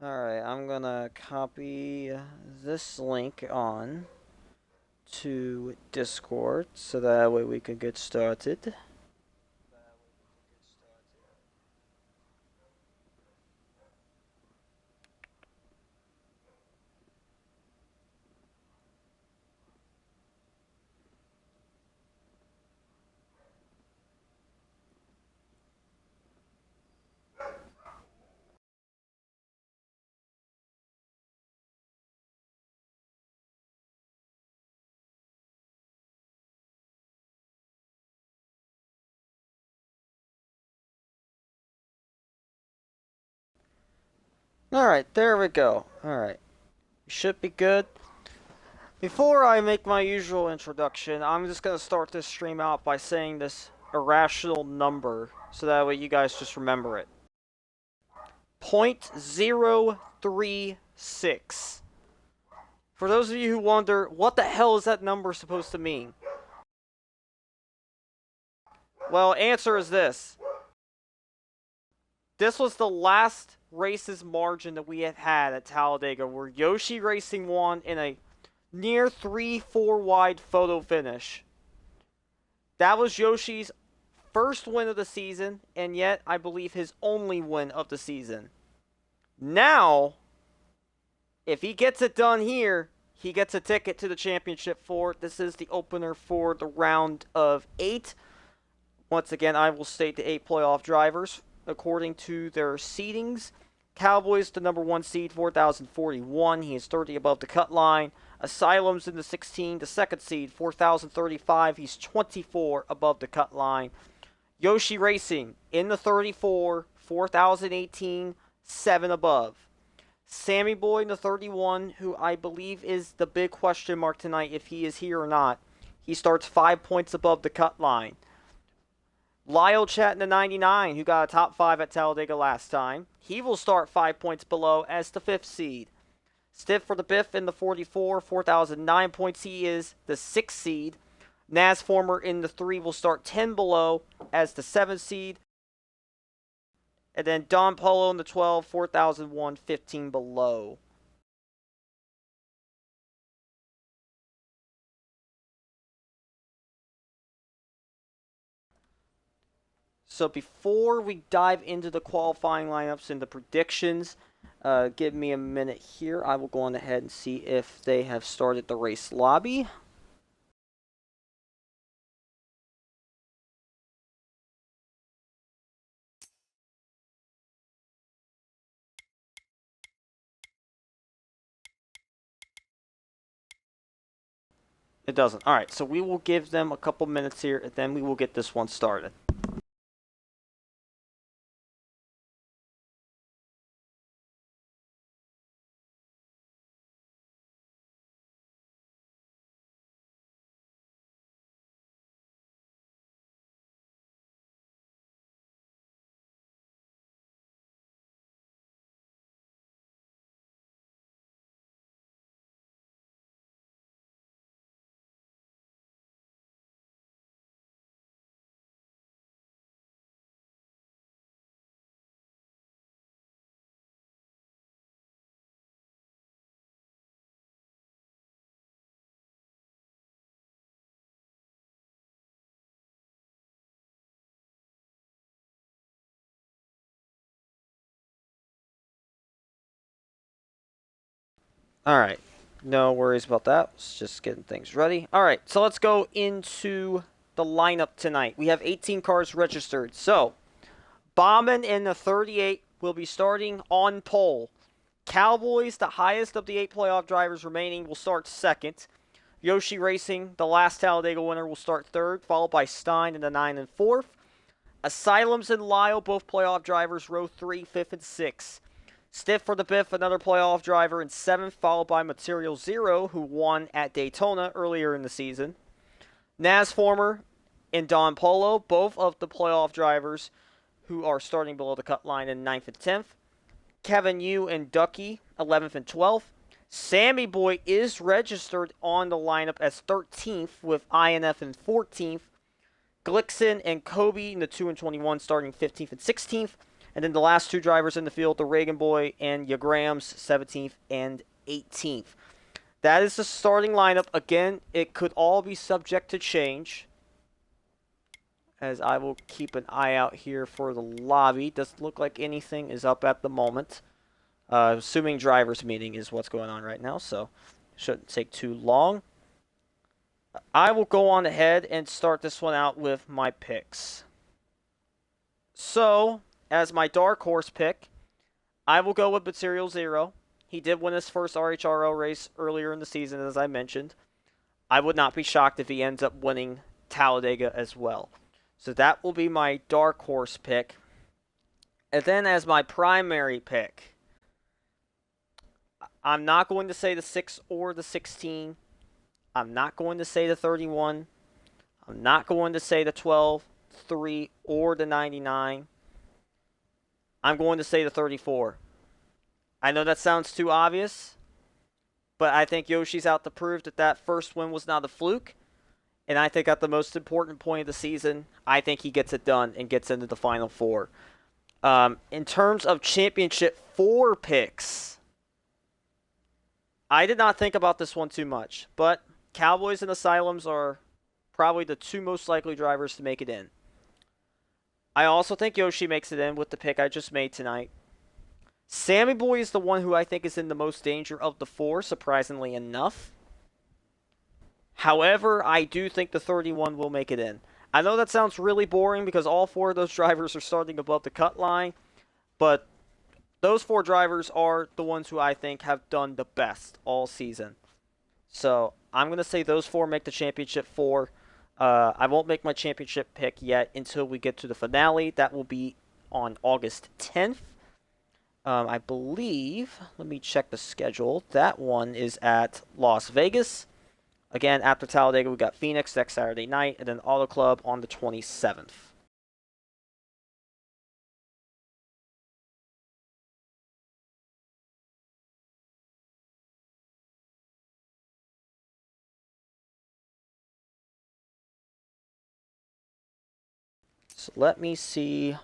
Alright, I'm gonna copy this link on to Discord so that way we can get started. Alright, there we go. Alright, should be good. Before I make my usual introduction, I'm just gonna start this stream out by saying this irrational number so that way you guys just remember it. 0.036. For those of you who wonder, what the hell is that number supposed to mean? Well, answer is this. This was the last race's margin that we have had at Talladega, where Yoshi Racing won in a near 3-4 wide photo finish. That was Yoshi's first win of the season, and yet I believe his only win of the season. Now, if he gets it done here, he gets a ticket to the championship for it. This is the opener for the round of 8. Once again, I will state the 8 playoff drivers according to their seedings. Cowboys, the number 1 seed, 4,041. He is 30 above the cut line. Asylum's in the 16, the 2nd seed, 4,035. He's 24 above the cut line. Yoshi Racing in the 34, 4,018, 7 above. Sammy Boy in the 31, who I believe is the big question mark tonight if he is here or not. He starts 5 points above the cut line. Lyle Chat in the 99, who got a top 5 at Talladega last time. He will start 5 points below as the 5th seed. Stiff for the Biff in the 44, 4,009 points. He is the 6th seed. Nasformer in the 3 will start 10 below as the 7th seed. And then Don Polo in the 12, 4,001, 15 below. So before we dive into the qualifying lineups and the predictions, give me a minute here. I will go on ahead and see if they have started the race lobby. It doesn't. Alright, so we will give them a couple minutes here, and then we will get this one started. Alright, no worries about that. It's just getting things ready. Alright, so let's go into the lineup tonight. We have 18 cars registered. So, Bauman in the 38 will be starting on pole. Cowboys, the highest of the 8 playoff drivers remaining, will start 2nd. Yoshi Racing, the last Talladega winner, will start 3rd, followed by Stein in the 9 and 4th. Asylums and Lyle, both playoff drivers, row 3, 5th, and 6th. Stiff for the Biff, another playoff driver in 7th, followed by Material Zero, who won at Daytona earlier in the season. Nasformer and Don Polo, both of the playoff drivers who are starting below the cut line in 9th and 10th. Kevin Yu and Ducky, 11th and 12th. Sammy Boy is registered on the lineup as 13th with INF in 14th. Glixen and Kobe in the 2 and 21 starting 15th and 16th. And then the last two drivers in the field, the Reagan Boy and Yagrams, 17th and 18th. That is the starting lineup. Again, it could all be subject to change, as I will keep an eye out here for the lobby. Doesn't look like anything is up at the moment. Assuming drivers meeting is what's going on right now, so shouldn't take too long. I will go on ahead and start this one out with my picks. So, as my dark horse pick, I will go with Material Zero. He did win his first RHRL race earlier in the season, as I mentioned. I would not be shocked if he ends up winning Talladega as well. So that will be my dark horse pick. And then as my primary pick, I'm not going to say the 6 or the 16. I'm not going to say the 31. I'm not going to say the 12, 3, or the 99. I'm going to say the 34. I know that sounds too obvious, but I think Yoshi's out to prove that that first win was not a fluke. And I think at the most important point of the season, I think he gets it done and gets into the Final Four. In terms of Championship 4 picks, I did not think about this one too much, but Cowboys and Asylums are probably the two most likely drivers to make it in. I also think Yoshi makes it in with the pick I just made tonight. Sammy Boy is the one who I think is in the most danger of the four, surprisingly enough. However, I do think the 31 will make it in. I know that sounds really boring because all four of those drivers are starting above the cut line, but those four drivers are the ones who I think have done the best all season. So I'm going to say those four make the championship 4. I won't make my championship pick yet until we get to the finale. That will be on August 10th. I believe, let me check the schedule. That one is at Las Vegas. Again, after Talladega, we got Phoenix next Saturday night, and then Auto Club on the 27th. So let me see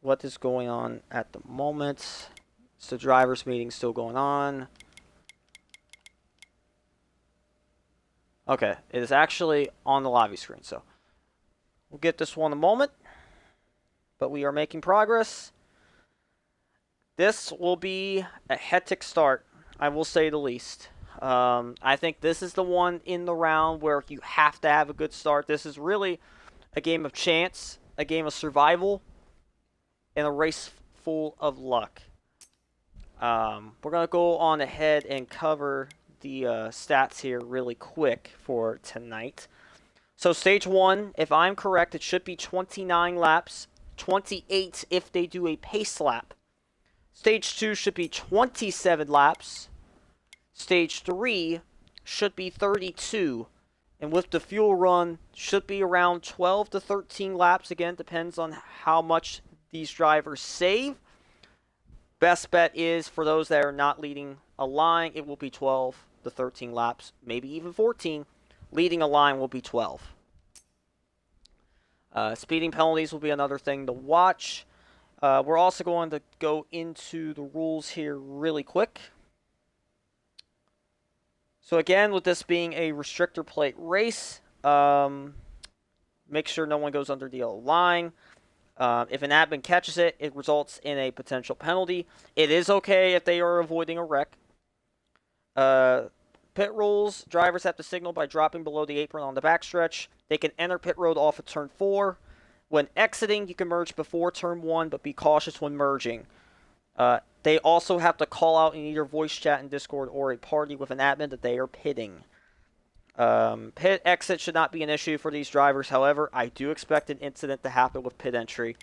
what is going on at the moment. So drivers meeting still going on. Okay, it is actually on the lobby screen, so we'll get this one in a moment. But we are making progress. This will be a hectic start, I will say the least. I think this is the one in the round where you have to have a good start. This is really a game of chance, a game of survival, and a race full of luck. We're going to go on ahead and cover the stats here really quick for tonight. So stage 1, if I'm correct, it should be 29 laps, 28 if they do a pace lap. Stage 2 should be 27 laps. Stage 3 should be 32. And with the fuel run, should be around 12 to 13 laps. Again, depends on how much these drivers save. Best bet is for those that are not leading a line, it will be 12 to 13 laps, maybe even 14. Leading a line will be 12. Speeding penalties will be another thing to watch. We're also going to go into the rules here really quick. So again, with this being a restrictor plate race, make sure no one goes under the yellow line. If an admin catches it, it results in a potential penalty. It is okay if they are avoiding a wreck. Pit rules, drivers have to signal by dropping below the apron on the backstretch. They can enter pit road off of turn 4. When exiting, you can merge before turn 1, but be cautious when merging. They also have to call out in either voice chat in Discord or a party with an admin that they are pitting. Pit exit should not be an issue for these drivers. However, I do expect an incident to happen with pit entry.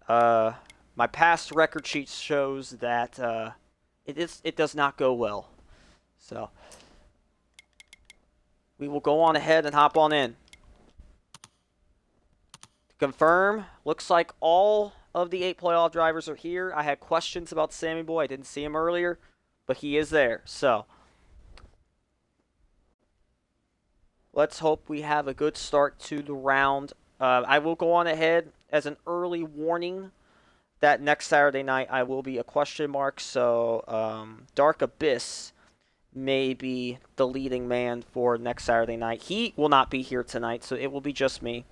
My past record sheet shows that it does not go well. So we will go on ahead and hop on in. To confirm, looks like all of the 8 playoff drivers are here. I had questions about Sammy Boy. I didn't see him earlier, but he is there. So let's hope we have a good start to the round. I will go on ahead as an early warning. that next Saturday night I will be a question mark, so Dark Abyss may be the leading man for next Saturday night. He will not be here tonight, so it will be just me.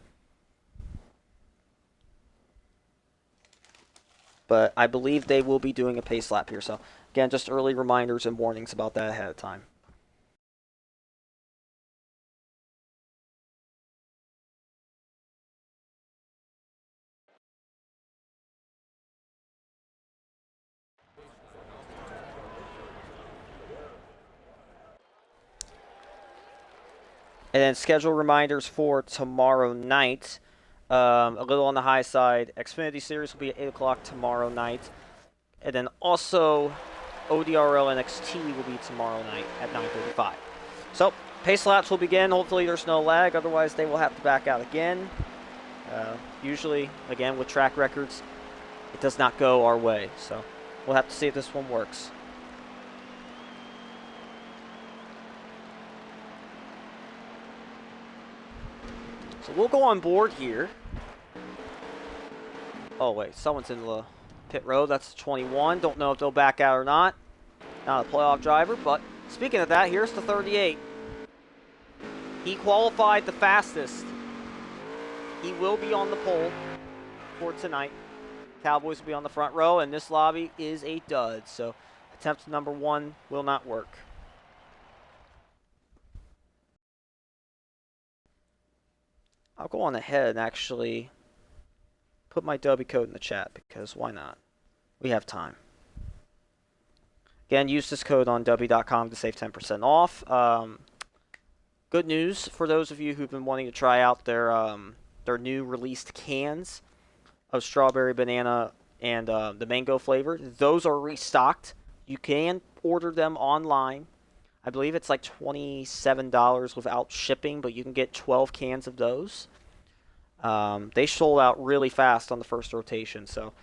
But I believe they will be doing a pace lap here, so again, just early reminders and warnings about that ahead of time. And then schedule reminders for tomorrow night. A little on the high side. Xfinity Series will be at 8 o'clock tomorrow night. And then also ODRL NXT will be tomorrow night at 9:35. So, pace laps will begin. Hopefully there's no lag. Otherwise, they will have to back out again. Usually, again, with track records, it does not go our way. So, we'll have to see if this one works. So we'll go on board here. Oh, wait. Someone's in the pit road. That's 21. Don't know if they'll back out or not. Not a playoff driver, but speaking of that, here's the 38. He qualified the fastest. He will be on the pole for tonight. Cowboys will be on the front row, and this lobby is a dud. So attempt number 1 will not work. I'll go on ahead and actually put my W code in the chat because why not? We have time. Again, use this code on W.com to save 10% off. Good news for those of you who've been wanting to try out their new released cans of strawberry, banana, and the mango flavor. Those are restocked. You can order them online. I believe it's like $27 without shipping, but you can get 12 cans of those. They sold out really fast on the first rotation, so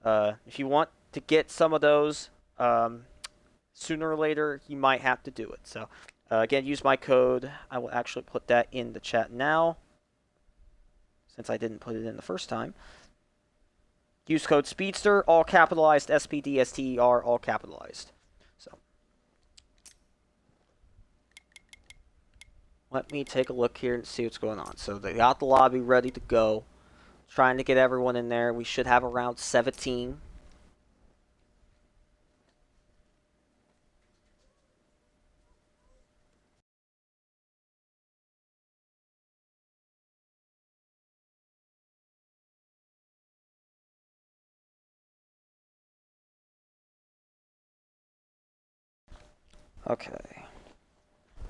if you want to get some of those, sooner or later, you might have to do it. So, again, use my code. I will actually put that in the chat now, since I didn't put it in the first time. Use code SPEEDSTER, all capitalized, SPDSTER, all capitalized. So, let me take a look here and see what's going on. So, they got the lobby ready to go. Trying to get everyone in there. We should have around 17. Okay.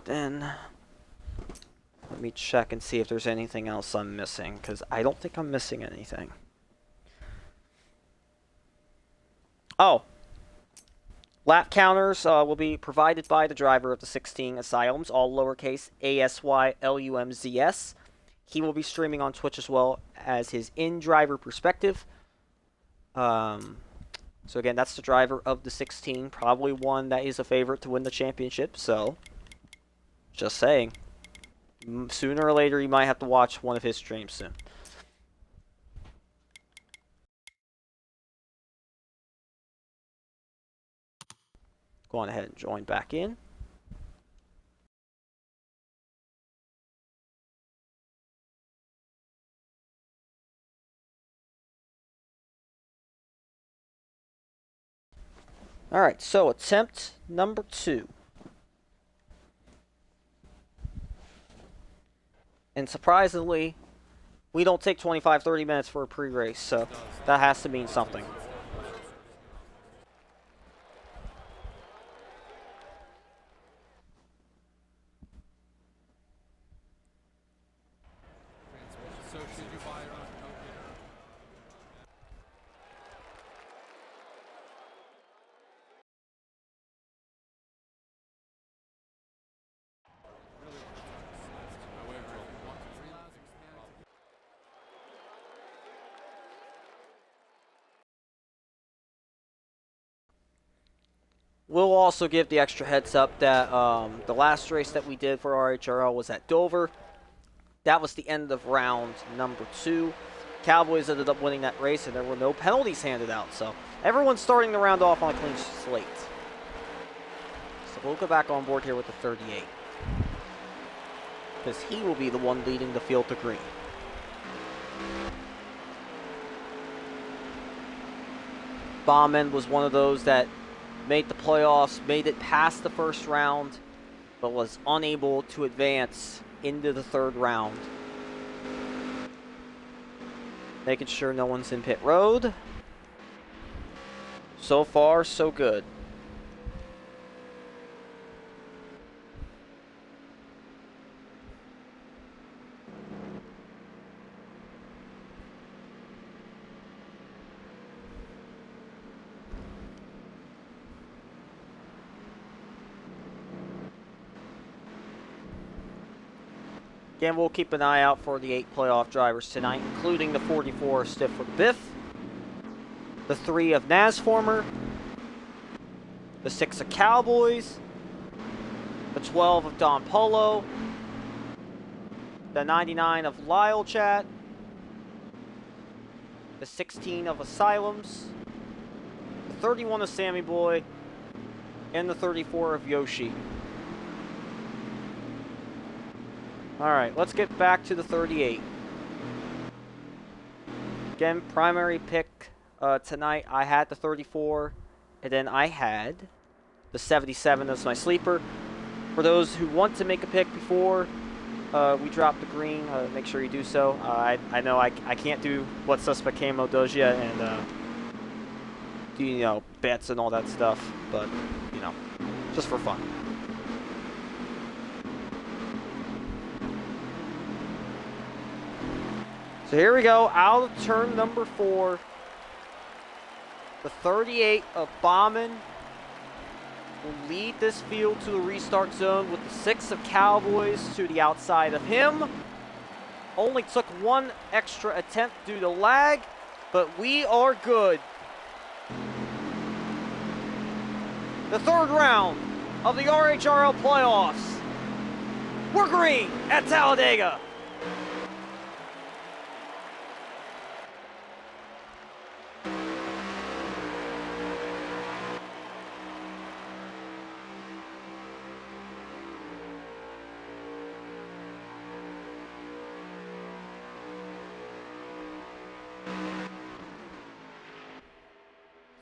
Then let me check and see if there's anything else I'm missing, because I don't think I'm missing anything. Oh. Lap counters will be provided by the driver of the 16 Asylums, all lowercase ASYLUMZS. He will be streaming on Twitch as well as his in-driver perspective. So again, that's the driver of the 16, probably one that is a favorite to win the championship. So, just saying, sooner or later you might have to watch one of his streams soon. Go on ahead and join back in. Alright, so attempt number 2. And surprisingly, we don't take 25-30 minutes for a pre-race, so that has to mean something. We'll also give the extra heads up that the last race that we did for RHRL was at Dover. That was the end of round number 2. Cowboys ended up winning that race, and there were no penalties handed out. So everyone's starting the round off on a clean slate. So we'll go back on board here with the 38. Because he will be the one leading the field to green. Bauman was one of those that made the playoffs, made it past the first round, but was unable to advance into the third round. Making sure no one's in pit road. So far, so good. Again, we'll keep an eye out for the 8 playoff drivers tonight, including the 44 of Stiff for the Biff, the 3 of Nasformer, the 6 of Cowboys, the 12 of Don Polo, the 99 of Lyle Chat, the 16 of Asylums, the 31 of Sammy Boy, and the 34 of Yoshi. Alright, let's get back to the 38. Again, primary pick tonight, I had the 34, and then I had the 77 as my sleeper. For those who want to make a pick before we drop the green, make sure you do so. I know I can't do what Suspect Camo does yet, and do, you know, bets and all that stuff, but, you know, just for fun. So here we go, out of turn number 4. The 38 of Bauman will lead this field to the restart zone with the 6 of Cowboys to the outside of him. Only took 1 extra attempt due to lag, but we are good. The 3rd round of the RHRL playoffs. We're green at Talladega.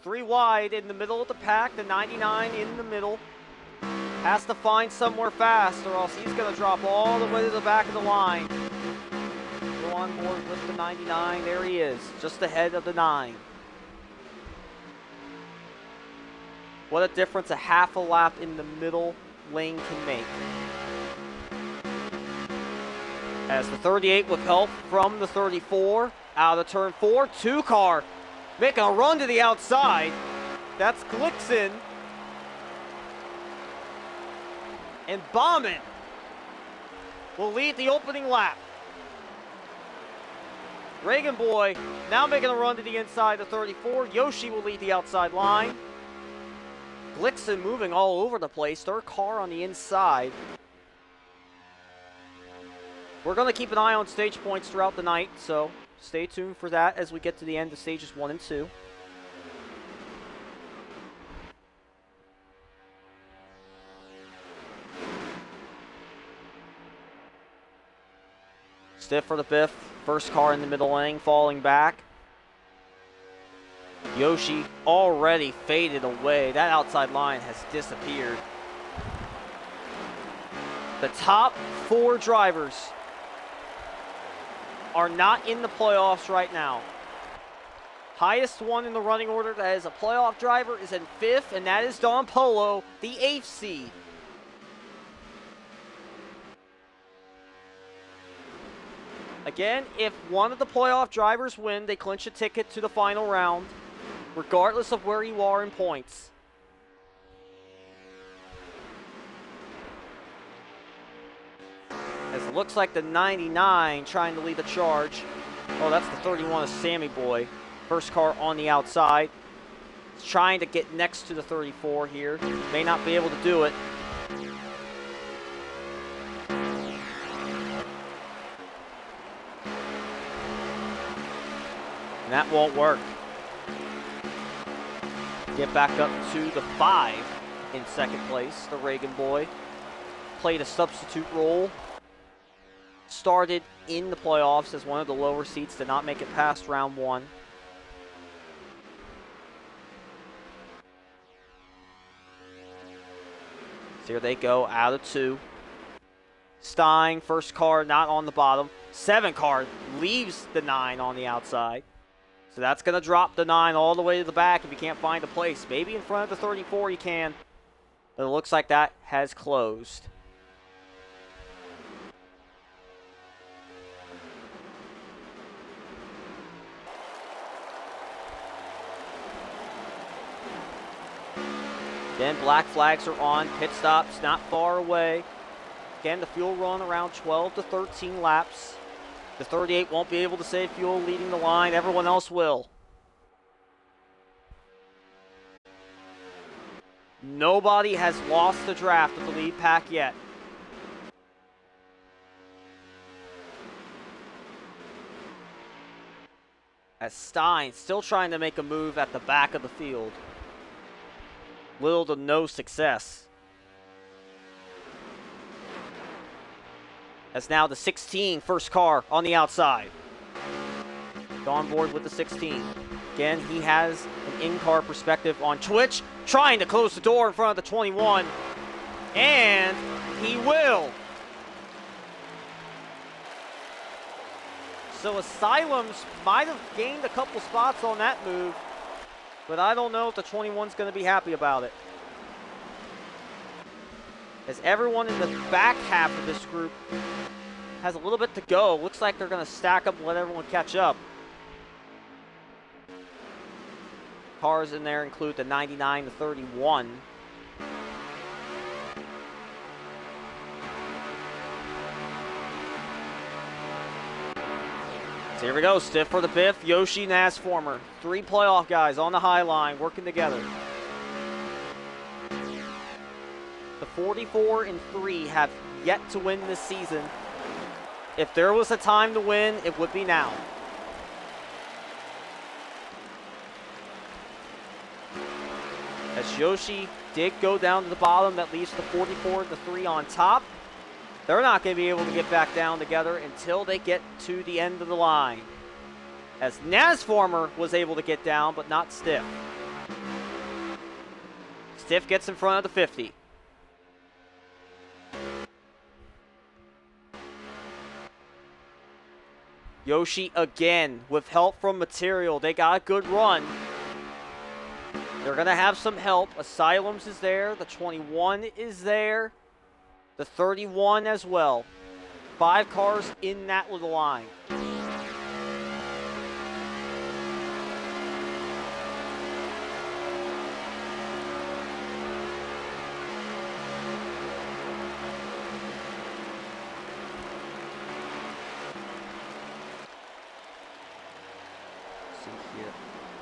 Three wide in the middle of the pack, the 99 in the middle. Has to find somewhere fast or else he's going to drop all the way to the back of the line. Go on board with the 99, there he is, just ahead of the 9. What a difference a half a lap in the middle lane can make. As the 38 with help from the 34, out of turn 4, 2 car. Making a run to the outside. That's Glixen. And Bauman will lead the opening lap. Reagan Boy now making a run to the inside of 34. Yoshi will lead the outside line. Glixen moving all over the place. Their car on the inside. We're going to keep an eye on stage points throughout the night, so stay tuned for that as we get to the end of stages 1 and 2. Stiff for the Biff. First car in the middle lane, falling back. Yoshi already faded away. That outside line has disappeared. The top 4 drivers are not in the playoffs right now. Highest one in the running order that is a playoff driver is in 5th, and that is Don Polo, the 8th seed. Again, if one of the playoff drivers win, they clinch a ticket to the final round, regardless of where you are in points. As it looks like the 99 trying to lead the charge. Oh, that's the 31 of Sammy Boy. First car on the outside. He's trying to get next to the 34 here. May not be able to do it. And that won't work. Get back up to the 5 in second place. The Reagan boy played a substitute role. Started in the playoffs as one of the lower seeds. Did not make it past round 1. So here they go out of 2. Stein, first car, not on the bottom. 7 car leaves the 9 on the outside. So that's going to drop the 9 all the way to the back if you can't find a place. Maybe in front of the 34 you can. But it looks like that has closed. Again, black flags are on. Pit stops not far away. Again, the fuel run around 12 to 13 laps. The 38 won't be able to save fuel leading the line. Everyone else will. Nobody has lost the draft of the lead pack yet. As Stein still trying to make a move at the back of the field. Little to no success. As now the 16, first car on the outside. On board with the 16. Again, he has an in-car perspective on Twitch, trying to close the door in front of the 21. And he will. So Asylums might have gained a couple spots on that move, but I don't know if the 21's going to be happy about it. As everyone in the back half of this group has a little bit to go. Looks like they're going to stack up and let everyone catch up. Cars in there include the 99 to 31. So here we go, stiff for the Biff, Yoshi, Nasformer. 3 playoff guys on the high line working together. The 44 and 3 have yet to win this season. If there was a time to win, it would be now. As Yoshi did go down to the bottom, that leaves the 44 and the 3 on top. They're not going to be able to get back down together until they get to the end of the line. As Nasformer was able to get down, but not Stiff. Stiff gets in front of the 50. Yoshi again with help from material. They got a good run. They're going to have some help. Asylums is there. The 21 is there. The 31 as well. 5 cars in that little line.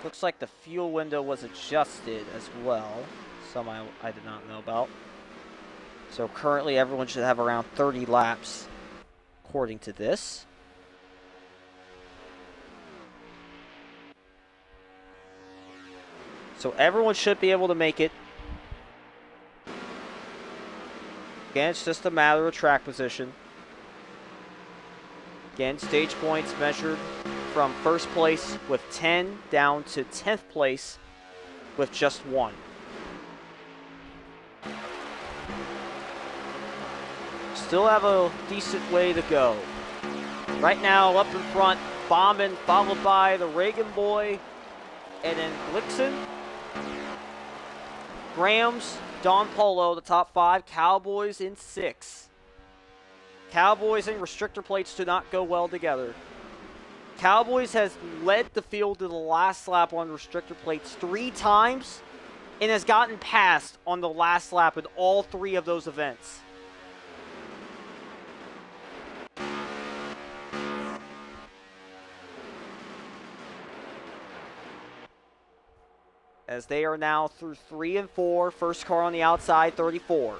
Looks like the fuel window was adjusted as well. Some I did not know about. So currently everyone should have around 30 laps according to this. So everyone should be able to make it. Again, it's just a matter of track position. Again, stage points measured from first place with 10 down to 10th place with just 1. Still have a decent way to go. Right now, up in front, Bombin, followed by the Reagan boy, and then Blixen, Grams, Don Polo, the top 5, Cowboys in 6. Cowboys and restrictor plates do not go well together. Cowboys has led the field to the last lap on restrictor plates 3 times and has gotten passed on the last lap in all 3 of those events. As they are now through 3 and 4, first car on the outside, 34.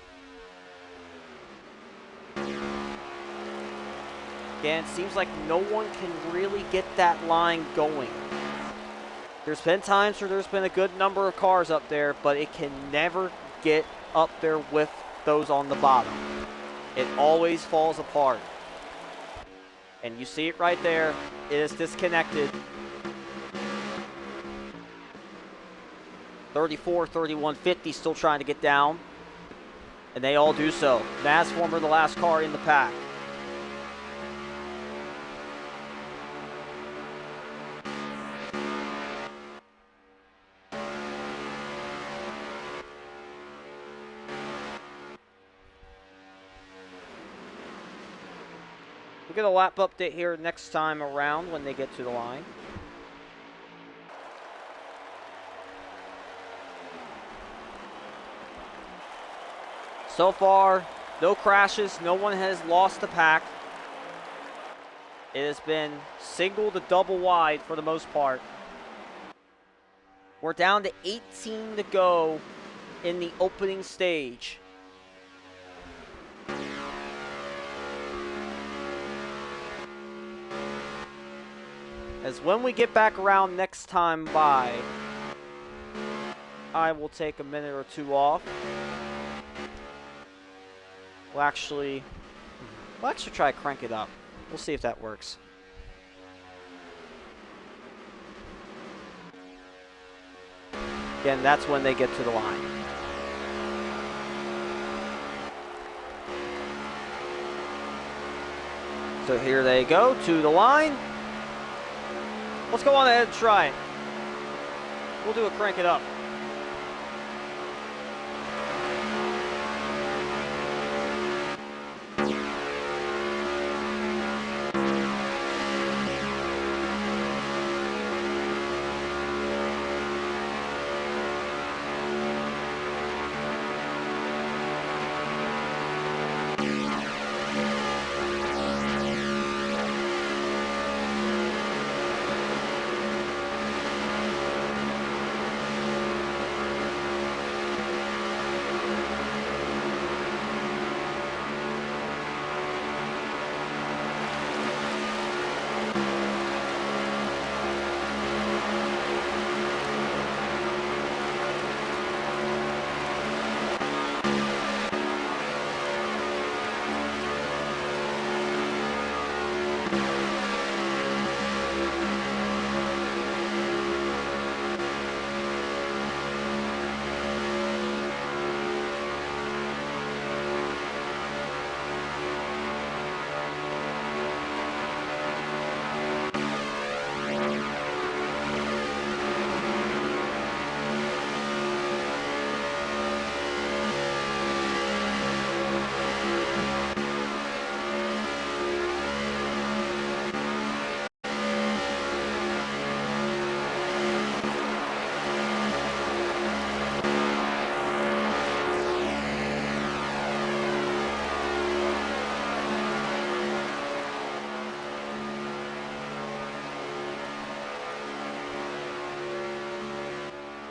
Again, it seems like no one can really get that line going. There's been times where there's been a good number of cars up there, but it can never get up there with those on the bottom. It always falls apart. And you see it right there. It is disconnected. 34, 31, 50 still trying to get down. And they all do so. Nasformer, the last car in the pack. We'll get a lap update here next time around when they get to the line. So far, no crashes. No one has lost the pack. It has been single to double wide for the most part. We're down to 18 to go in the opening stage. As when we get back around next time by, I will take a minute or two off. We'll actually try to crank it up. We'll see if that works. Again, that's when they get to the line. So here they go to the line. Let's go on ahead and try it. We'll do a crank it up.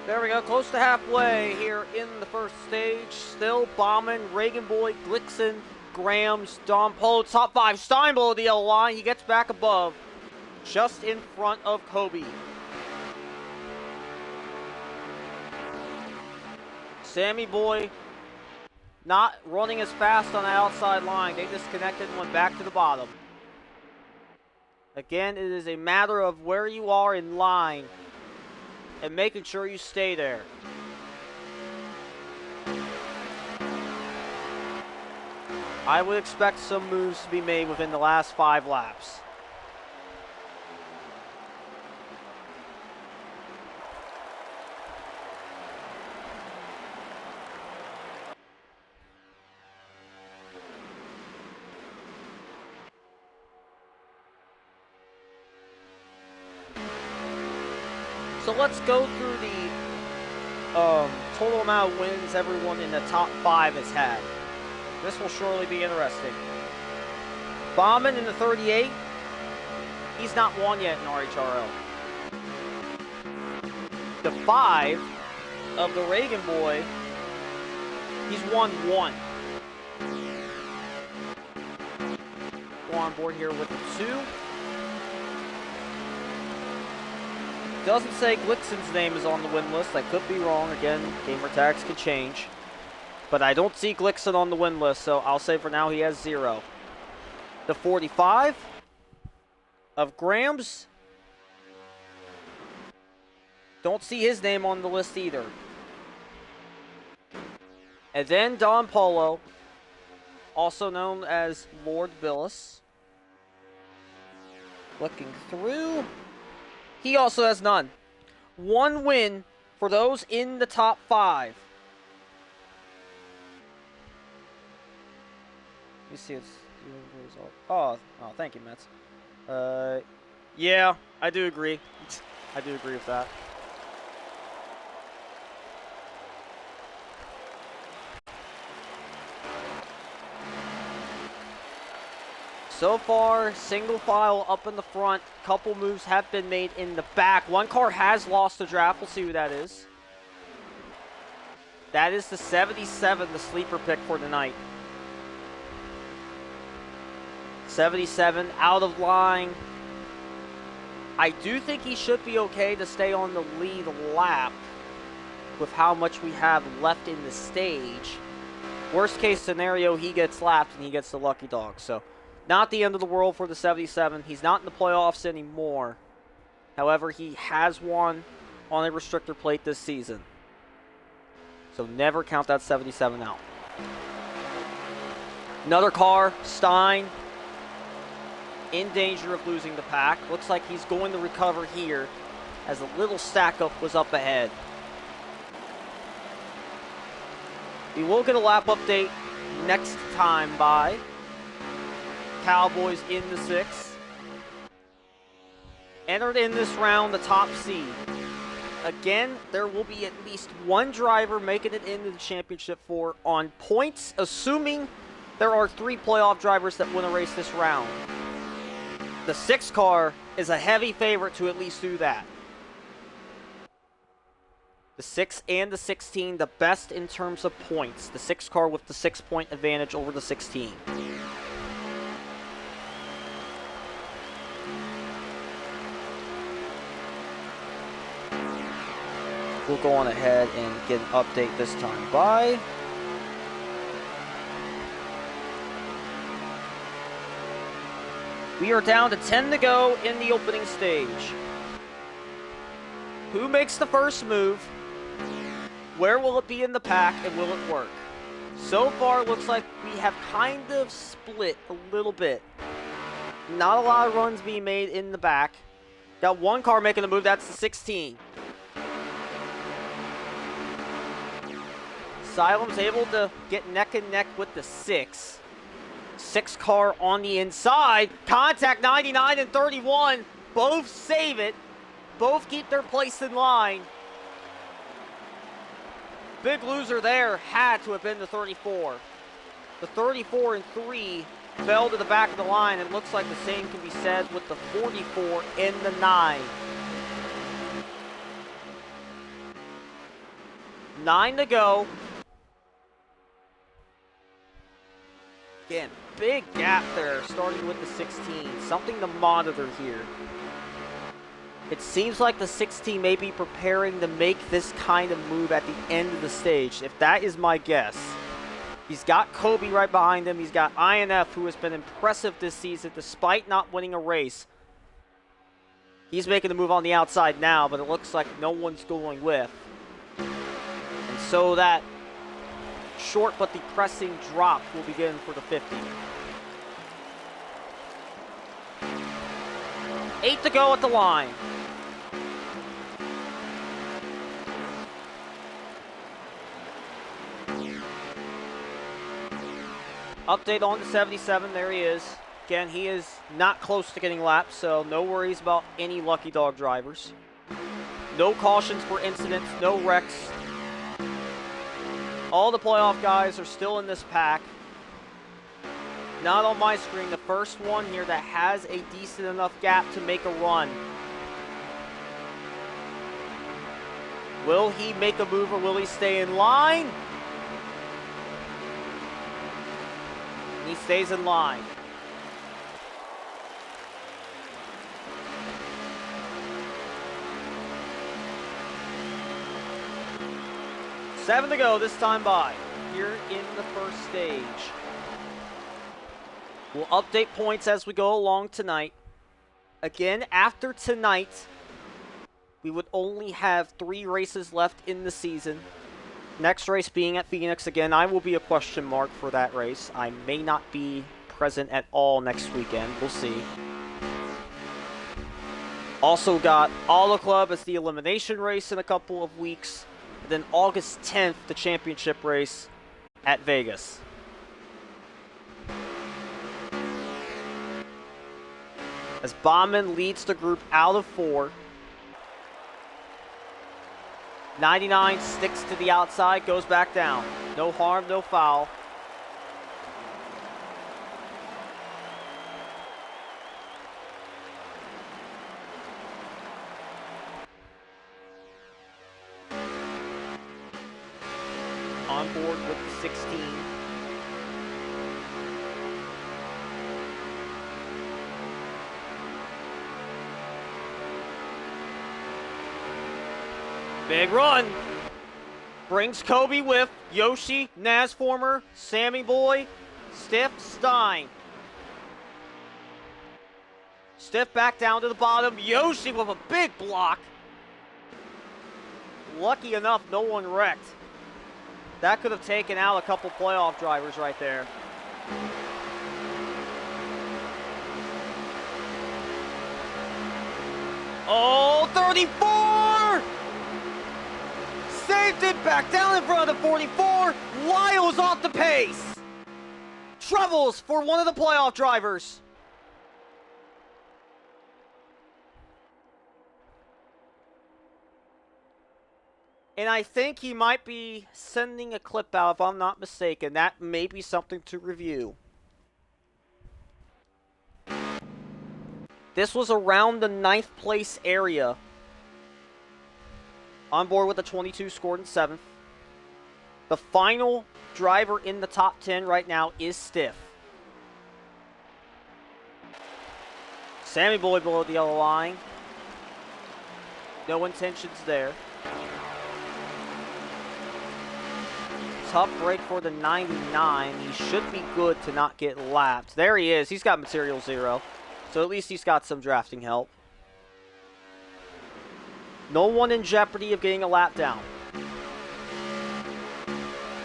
There we go, close to halfway here in the first stage. Still Bauman, Reagan Boy, Glickson, Grams, Don Polo, top five. Stein below the yellow line. He gets back above, just in front of Kobe. Sammy Boy not running as fast on the outside line. They disconnected and went back to the bottom. Again, it is a matter of where you are in line and making sure you stay there. I would expect some moves to be made within the last 5 laps. So let's go through the total amount of wins everyone in the top 5 has had. This will surely be interesting. Bauman in the 38. He's not won yet in RHRL. The 5 of the Reagan Boy, he's won 1. Go on board here with the 2. Doesn't say Glixen's name is on the win list. I could be wrong. Again, gamer tags can change. But I don't see Glixen on the win list, so I'll say for now he has 0. The 45 of Grams. Don't see his name on the list either. And then Don Polo, also known as Lord Billis. Looking through, he also has none. 1 win for those in the top 5. Let me see. Oh, thank you, Mets. Yeah, I do agree. I do agree with that. So far, single file up in the front. Couple moves have been made in the back. One car has lost the draft. We'll see who that is. That is the 77, the sleeper pick for tonight. 77 out of line. I do think he should be okay to stay on the lead lap with how much we have left in the stage. Worst case scenario, he gets lapped and he gets the lucky dog. So, not the end of the world for the 77. He's not in the playoffs anymore. However, he has won on a restrictor plate this season. So never count that 77 out. Another car, Stein, in danger of losing the pack. Looks like he's going to recover here as a little stack up was up ahead. We will get a lap update next time by Cowboys in the 6. Entered in this round the top seed. Again, there will be at least one driver making it into the championship four on points, assuming there are 3 playoff drivers that win a race this round. The 6 car is a heavy favorite to at least do that. The 6 and the 16, the best in terms of points. The 6 car with the 6-point advantage over the 16. We'll go on ahead and get an update this time by we are down to 10 to go in the opening stage. Who makes the first move? Where will it be in the pack, and will it work? So far, it looks like we have kind of split a little bit. Not a lot of runs being made in the back. Got one car making the move, that's the 16. Asylum's able to get neck and neck with the 6. 6 car on the inside. Contact 99 and 31. Both save it. Both keep their place in line. Big loser there had to have been the 34. The 34 and 3 fell to the back of the line. It looks like the same can be said with the 44 and the 9. 9 to go. Again, big gap there, starting with the 16. Something to monitor here. It seems like the 16 may be preparing to make this kind of move at the end of the stage, if that is my guess. He's got Kobe right behind him. He's got INF, who has been impressive this season despite not winning a race. He's making the move on the outside now, but it looks like no one's going with. And so that short but depressing drop will begin for the 50. 8 to go at the line. Update on the 77, there he is. Again, he is not close to getting lapped, so no worries about any lucky dog drivers. No cautions for incidents, no wrecks. All the playoff guys are still in this pack. Not on my screen, the first one here that has a decent enough gap to make a run. Will he make a move or will he stay in line? He stays in line. 7 to go this time by here in the first stage. We'll update points as we go along tonight. Again, after tonight, we would only have 3 races left in the season. Next race being at Phoenix. Again, I will be a question mark for that race. I may not be present at all next weekend. We'll see. Also got Auto Club as the elimination race in a couple of weeks. And then August 10th, the championship race at Vegas. As Baumann leads the group out of 4. 99 sticks to the outside, goes back down. No harm, no foul. On board with the 16. Big run. Brings Kobe with Yoshi, Nasformer, Sammy Boy, Stiff, Stein. Stiff back down to the bottom. Yoshi with a big block. Lucky enough, no one wrecked. That could have taken out a couple playoff drivers right there. Oh, 34! Saved it back down in front of the 44. Lyle's off the pace. Troubles for one of the playoff drivers. And I think he might be sending a clip out, if I'm not mistaken. That may be something to review. This was around the 9th place area. On board with the 22, scored in 7th. The final driver in the top 10 right now is Stiff. Sammy Boy below the yellow line. No intentions there. Tough break for the 99. He should be good to not get lapped. There he is. He's got material 0. So at least he's got some drafting help. No one in jeopardy of getting a lap down.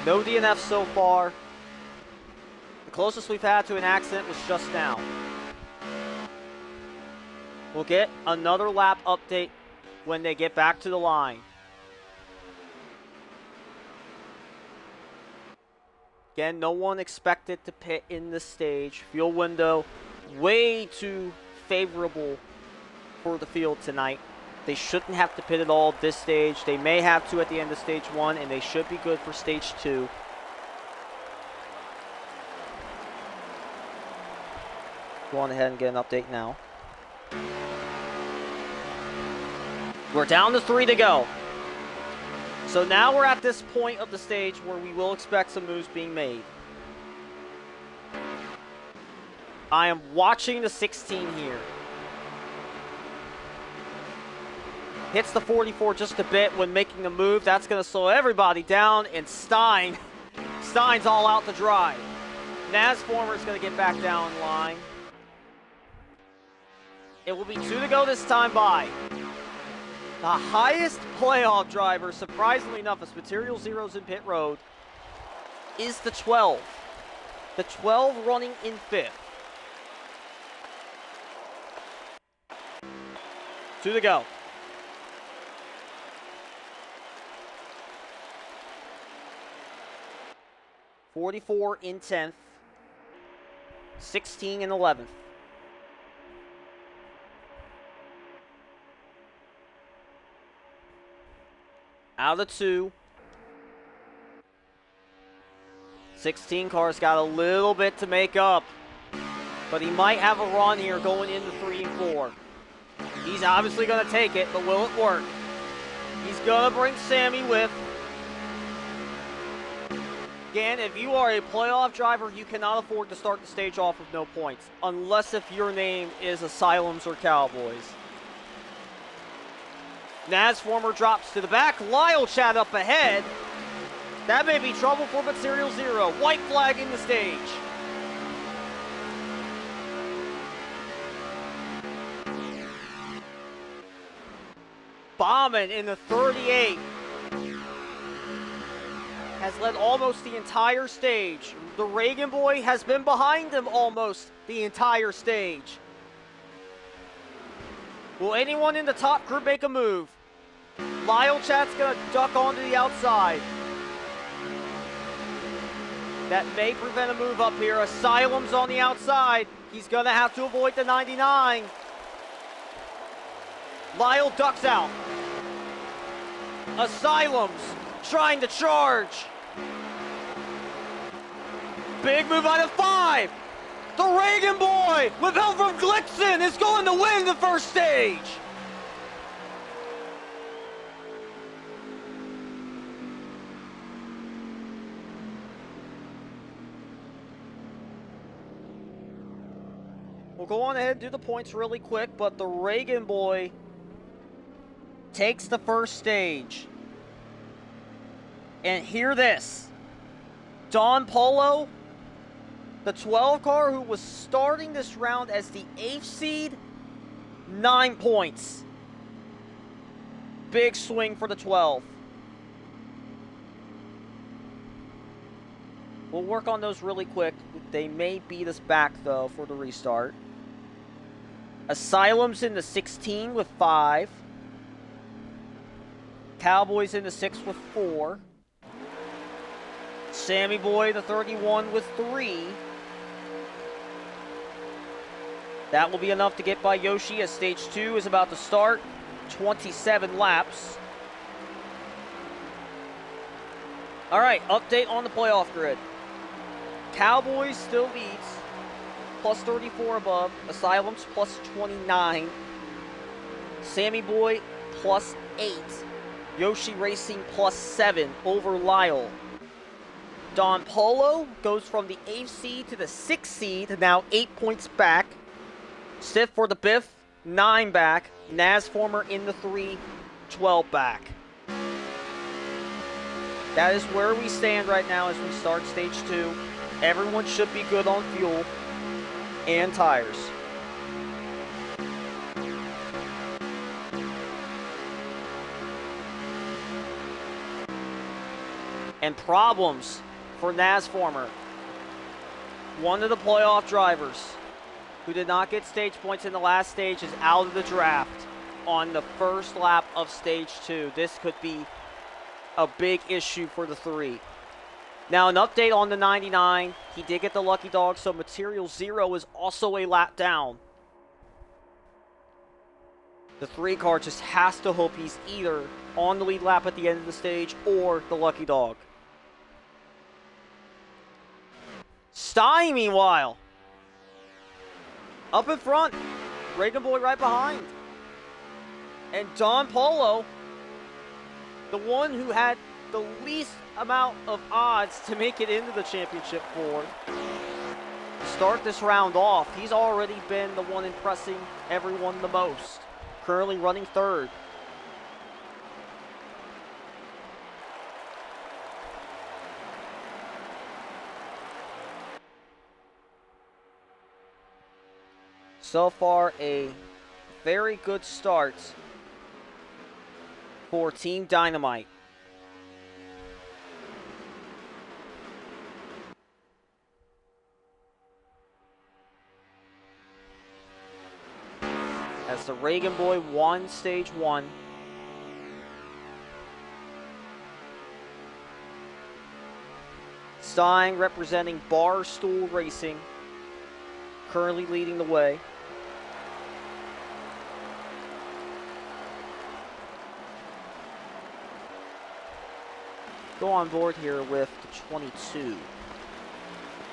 No DNF so far. The closest we've had to an accident was just now. We'll get another lap update when they get back to the line. Again, no one expected to pit in this stage. Fuel window way too favorable for the field tonight. They shouldn't have to pit at all at this stage. They may have to at the end of stage 1, and they should be good for stage 2. Go on ahead and get an update now. We're down to 3 to go. So now we're at this point of the stage where we will expect some moves being made. I am watching the 16 here. Hits the 44 just a bit when making the move. That's going to slow everybody down. And Stein's all out to dry. Nasformer's going to get back down in line. It will be 2 to go this time by. The highest playoff driver, surprisingly enough, as material 0's in pit road, is the 12. The 12 running in 5th. 2 to go. .44 in 10th. 16 in 11th. Out of 2. 16 car's got a little bit to make up. But he might have a run here going into 3 and 4. He's obviously going to take it, but will it work? He's going to bring Sammy with. Again, if you are a playoff driver, you cannot afford to start the stage off with no points. Unless if your name is Asylums or Cowboys. Nasformer drops to the back. Lyle Chat up ahead. That may be trouble for Material Zero. White flag in the stage. Bauman in the 38 has led almost the entire stage. The Reagan boy has been behind him almost the entire stage. Will anyone in the top group make a move? Lyle Chat's gonna duck onto the outside. That may prevent a move up here. Asylum's on the outside. He's gonna have to avoid the 99. Lyle ducks out. Asylum's trying to charge. Big move out of 5. The Reagan boy, with help from Glickson, is going to win the first stage. We'll go on ahead and do the points really quick, but the Reagan boy takes the first stage. And hear this. Don Polo, the 12 car who was starting this round as the 8th seed, 9 points. Big swing for the 12. We'll work on those really quick. They may beat us back, though, for the restart. Asylum's in the 16 with 5. Cowboys in the 6 with 4. Sammy Boy, the 31 with 3. That will be enough to get by Yoshi as stage 2 is about to start. 27 laps. Alright, update on the playoff grid. Cowboys still leads. Plus 34 above. Asylum's plus 29. Sammy Boy plus 8. Yoshi Racing plus 7 over Lyle. Don Polo goes from the 8th seed to the 6th seed, now 8 points back. Stiff for the Biff, 9 back. Nasformer in the 3, 12 back. That is where we stand right now as we start stage 2. Everyone should be good on fuel and tires. And problems for Nasformer. One of the playoff drivers who did not get stage points in the last stage is out of the draft on the first lap of stage 2. This could be a big issue for the 3. Now, an update on the 99. He did get the lucky dog, so Material Zero is also a lap down. The 3 car just has to hope he's either on the lead lap at the end of the stage or the lucky dog. Stein, meanwhile, up in front. Reagan Boy right behind. And Don Polo, the one who had the least amount of odds to make it into the championship four. To start this round off, he's already been the one impressing everyone the most. Currently running 3rd. So far, a very good start for Team Dynamite. As the Reagan Boy won stage 1. Stein representing Barstool Racing, currently leading the way. Go on board here with the 22.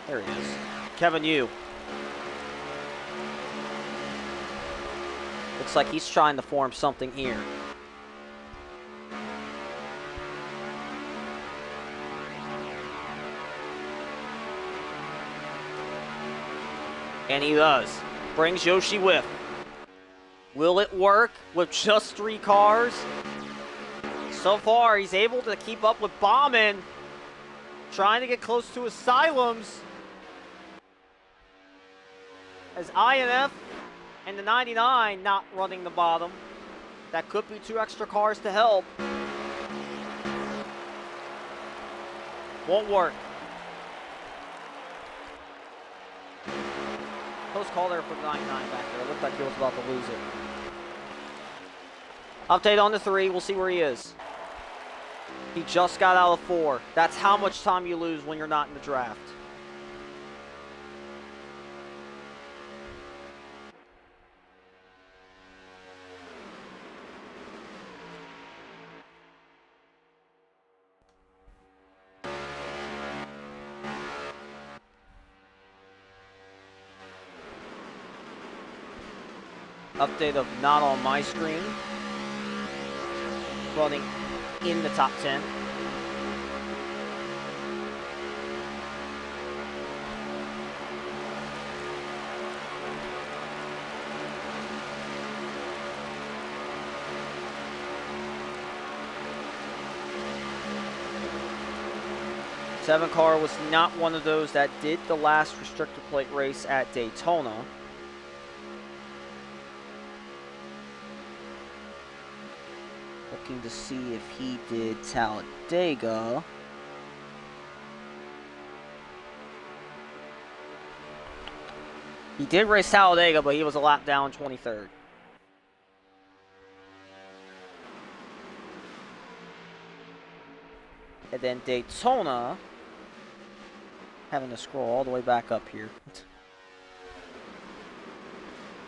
There he is. Kevin Yu. Looks like he's trying to form something here. And he does. Brings Yoshi with. Will it work with just 3 cars? So far, he's able to keep up with Bauman. trying to get close to Asylums. As INF and the 99 not running the bottom. That could be 2 extra cars to help. Won't work. Close call there for 99 back there. It looked like he was about to lose it. Update on the 3. We'll see where he is. He just got out of 4. That's how much time you lose when you're not in the draft. Update of not on my screen. Running in the top 10. Seven car was not one of those that did the last restrictor plate race at Daytona. Looking to see if he did Talladega. He did race Talladega, but he was a lap down, 23rd. And then Daytona, having to scroll all the way back up here.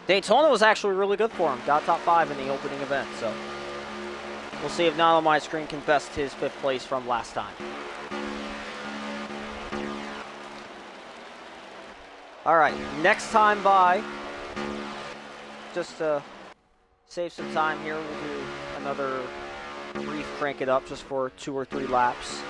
Daytona was actually really good for him. Got top 5 in the opening event, so we'll see if Not On My Screen can best his 5th place from last time. All right, next time by, just to save some time here, we'll do another brief crank it up just for 2 or 3 laps.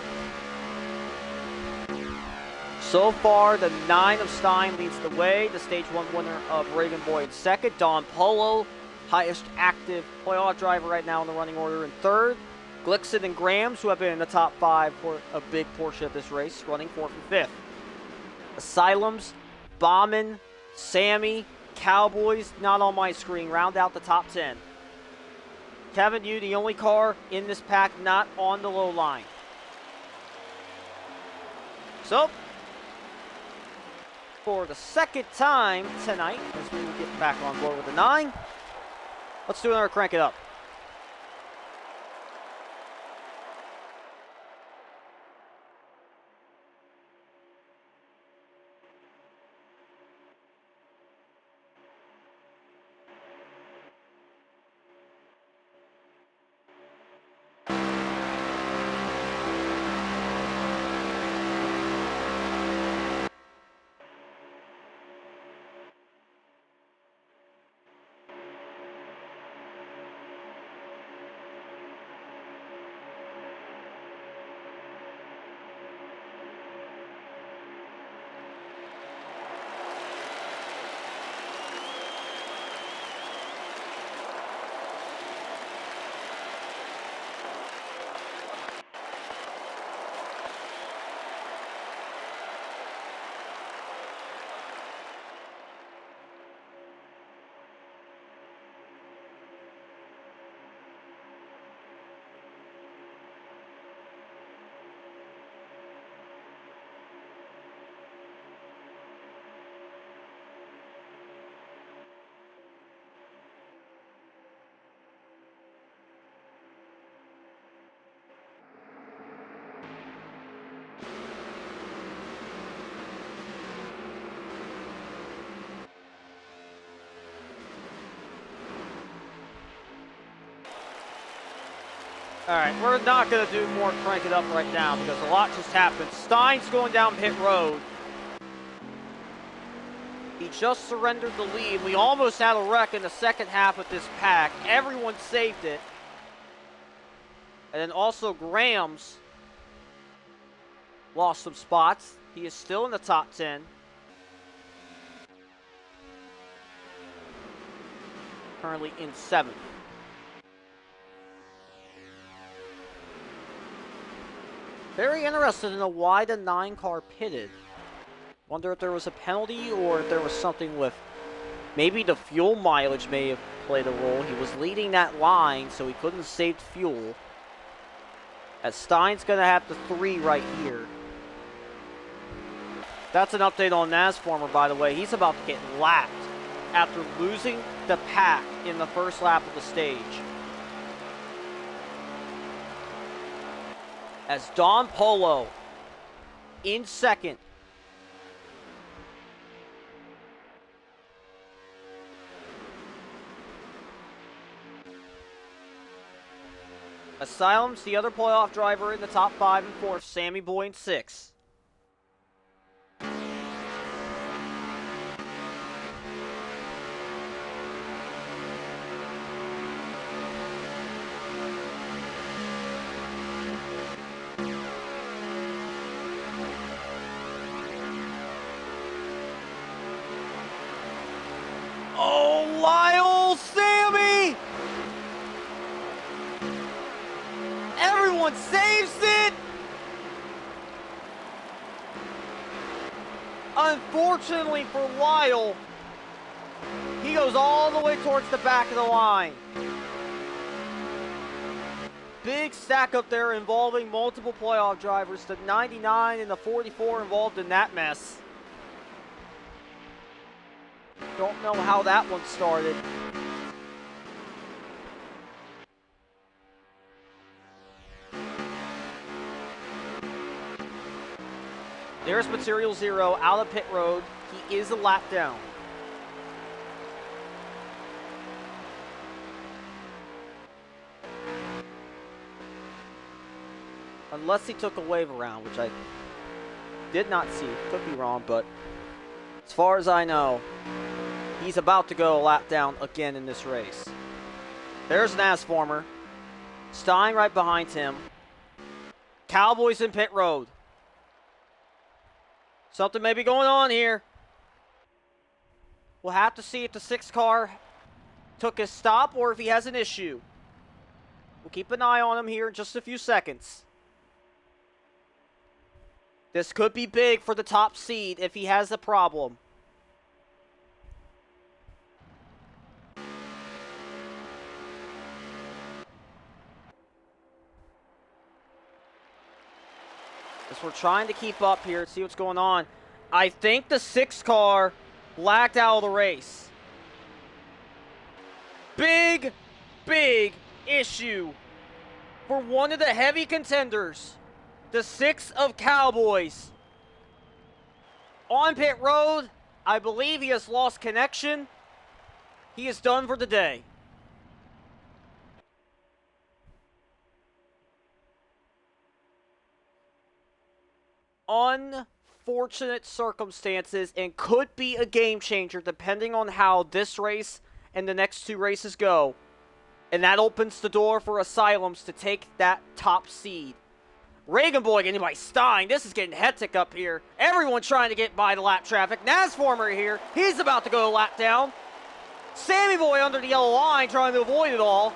So far, the 9 of Stein leads the way. The Stage 1 winner of Reagan Boyd second. Don Polo, highest active playoff driver right now in the running order, in 3rd. Glickson and Grams, who have been in the top 5 for a big portion of this race, running 4th and 5th. Asylums, Bauman, Sammy, Cowboys, Not On My Screen, round out the top 10. Kevin, you the only car in this pack not on the low line. So, for the second time tonight, as we get back on board with the 9, let's do another crank it up. All right, we're not going to do more crank it up right now because a lot just happened. Stein's going down pit road. He just surrendered the lead. We almost had a wreck in the second half of this pack. Everyone saved it. And then also Grams lost some spots. He is still in the top 10. Currently in 7th. Very interested to know why the 9 car pitted. Wonder if there was a penalty or if there was something with... Maybe the fuel mileage may have played a role. He was leading that line, so he couldn't save fuel. As Stein's going to have the 3 right here. That's an update on Nasformer, by the way. He's about to get lapped after losing the pack in the first lap of the stage. As Don Polo in second. Asylum's the other playoff driver in the top 5 and 4th. Sammy Boy in 6th. Oh, Lyle, Sammy! Everyone saves it! Unfortunately for Lyle, he goes all the way towards the back of the line. Big stack up there involving multiple playoff drivers. The 99 and the 44 involved in that mess. Don't know how that one started. There's Material Zero out of pit road. He is a lap down. Unless he took a wave around, which I did not see. Could be wrong, but as far as I know, he's about to go a lap down again in this race. There's Nasformer. Stein right behind him. Cowboys in pit road. Something may be going on here. We'll have to see if the 6 car took his stop or if he has an issue. We'll keep an eye on him here in just a few seconds. This could be big for the top seed if he has a problem. As we're trying to keep up here and see what's going on. I think the 6 car lacked out of the race. Big, big issue for one of the heavy contenders. The 6 of Cowboys. On pit road, I believe he has lost connection. He is done for the day. Unfortunate circumstances and could be a game changer depending on how this race and the next 2 races go. And that opens the door for Asylums to take that top seed. Reagan Boy getting by Stein. This is getting hectic up here. Everyone trying to get by the lap traffic. Nasformer here. He's about to go a lap down. Sammy Boy under the yellow line trying to avoid it all.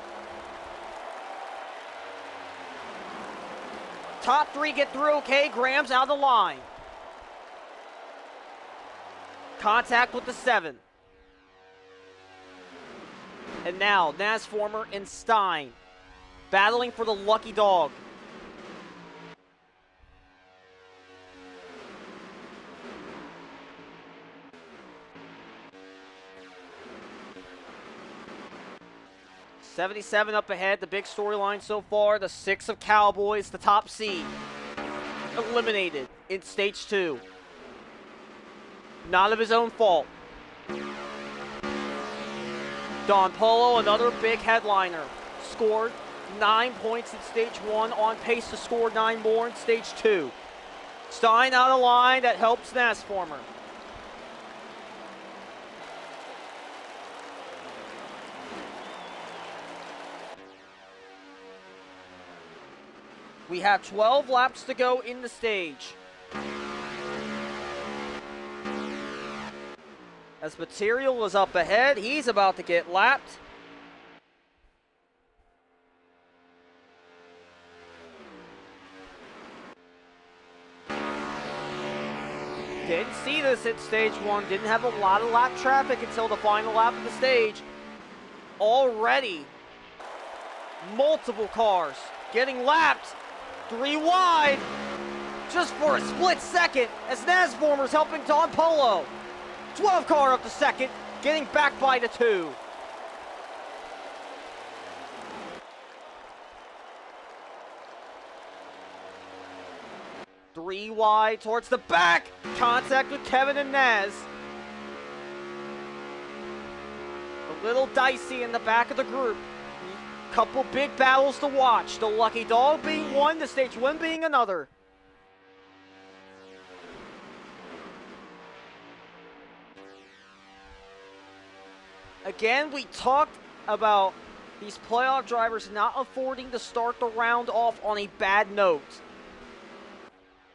Top 3 get through okay. Graham's out of the line. Contact with the 7. And now, Nasformer and Stein battling for the lucky dog. '77 up ahead, the big storyline so far, the 6 of Cowboys, the top seed, eliminated in stage 2. Not of his own fault. Don Polo, another big headliner, scored 9 points in stage 1, on pace to score 9 more in stage 2. Stein out of line, that helps Nasformer. We have 12 laps to go in the stage. As Material is up ahead, he's about to get lapped. Didn't see this at stage 1. Didn't have a lot of lap traffic until the final lap of the stage. Already, multiple cars getting lapped 3 wide just for a split second as Nasformer's helping Don Polo. 12 car up to second, getting back by the 2. Three wide towards the back. Contact with Kevin and Naz. A little dicey in the back of the group. Couple big battles to watch. The Lucky Dog being one, the stage 1 being another. Again, we talked about these playoff drivers not affording to start the round off on a bad note.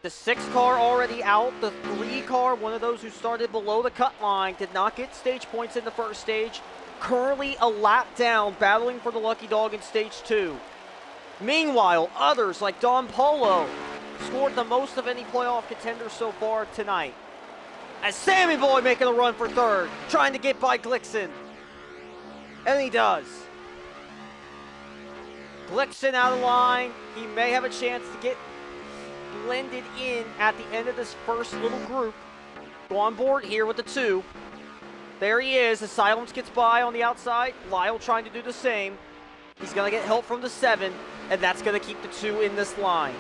The 6 car already out. The 3 car, one of those who started below the cut line, did not get stage points in the first stage. Currently a lap down, battling for the Lucky Dog in stage 2. Meanwhile, others like Don Polo scored the most of any playoff contender so far tonight. As Sammy Boy making a run for 3rd, trying to get by Glickson. And he does. Glickson out of line. He may have a chance to get blended in at the end of this first little group. Go on board here with the 2. There he is as Silence gets by on the outside. Lyle trying to do the same. He's going to get help from the 7, and that's going to keep the 2 in this line.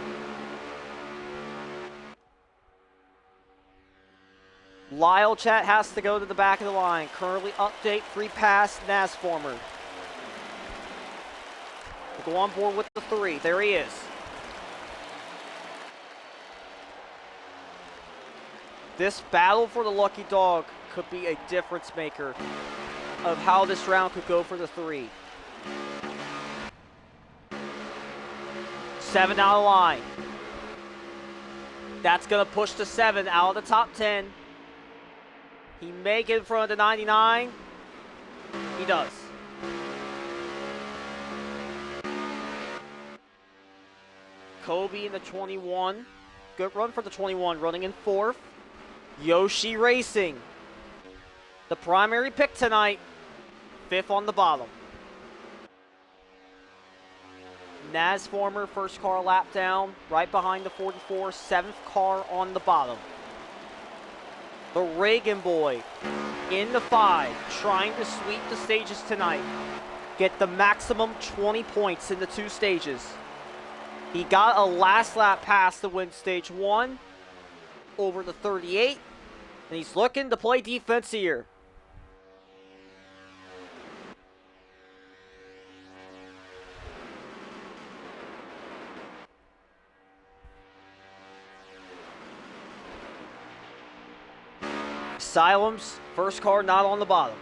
Lyle chat has to go to the back of the line. Currently update, free pass, Nasformer. We'll go on board with the 3. There he is. This battle for the Lucky Dog could be a difference maker of how this round could go for the 3. 7 out of line. That's going to push the 7 out of the top 10. He may get in front of the 99. He does. Kobe in the 21. Good run for the 21, running in 4th. Yoshi Racing, the primary pick tonight, 5th on the bottom. Nasformer, first car lap down, right behind the 44, 7th car on the bottom. The Reagan Boy in the 5, trying to sweep the stages tonight. Get the maximum 20 points in the 2 stages. He got a last lap pass to win stage 1 over the 38, and he's looking to play defense here. Asylums, first car not on the bottom.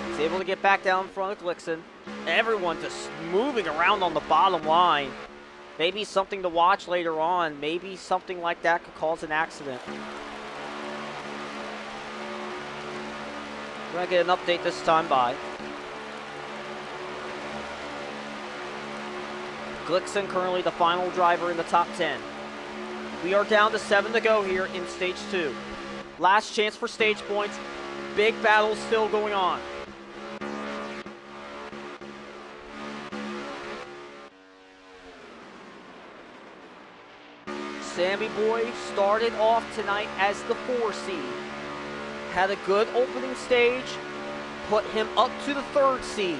He's able to get back down in front of Glickson. Everyone just moving around on the bottom line. Maybe something to watch later on. Maybe something like that could cause an accident. We're going to get an update this time by. Glickson currently the final driver in the top 10. We are down to 7 to go here in stage 2. Last chance for stage points. Big battle still going on. Sammy Boy started off tonight as the 4 seed. Had a good opening stage, put him up to the 3rd seed.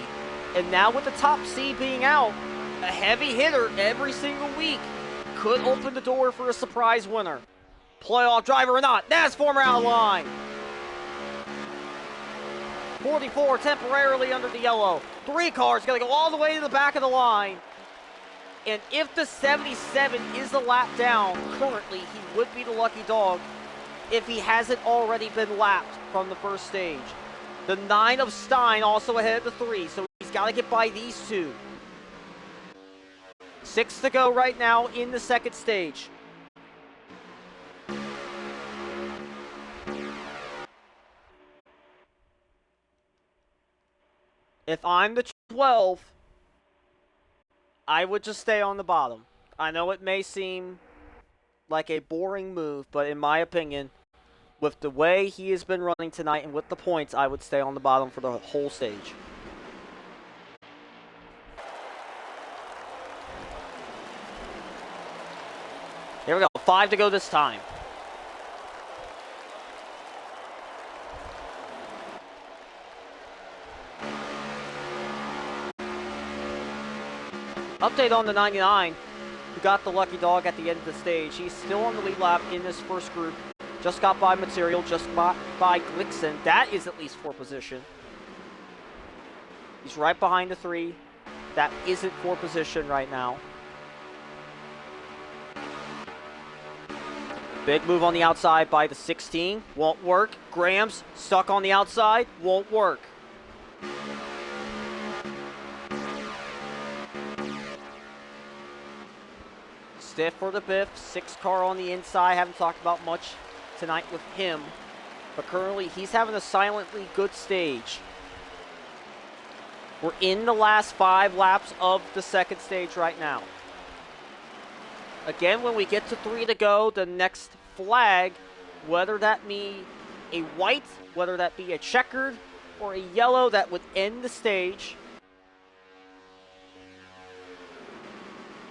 And now with the top seed being out, a heavy hitter every single week could open the door for a surprise winner. Playoff driver or not, Nasformer out of line. 44 temporarily under the yellow. 3 cars gonna go all the way to the back of the line. And if the 77 is a lap down, currently he would be the Lucky Dog if he hasn't already been lapped from the first stage. The 9 of Stein also ahead of the 3, so he's got to get by these 2. 6 to go right now in the 2nd stage. If I'm the 12, I would just stay on the bottom. I know it may seem like a boring move, but in my opinion, with the way he has been running tonight and with the points, I would stay on the bottom for the whole stage. Here we go. 5 to go this time. Update on the 99, who got the lucky dog at the end of the stage. He's still on the lead lap in this first group. Just got by Material, just by Glixen. That is at least 4th position. He's right behind the 3. That isn't 4th position right now. Big move on the outside by the 16. Won't work. Graham's stuck on the outside. Won't work. Stiff for the Biff. 6 car on the inside. Haven't talked about much tonight with him. But currently, he's having a silently good stage. We're in the last 5 laps of the second stage right now. Again, when we get to 3 to go, the next flag, whether that be a white, whether that be a checkered, or a yellow, that would end the stage.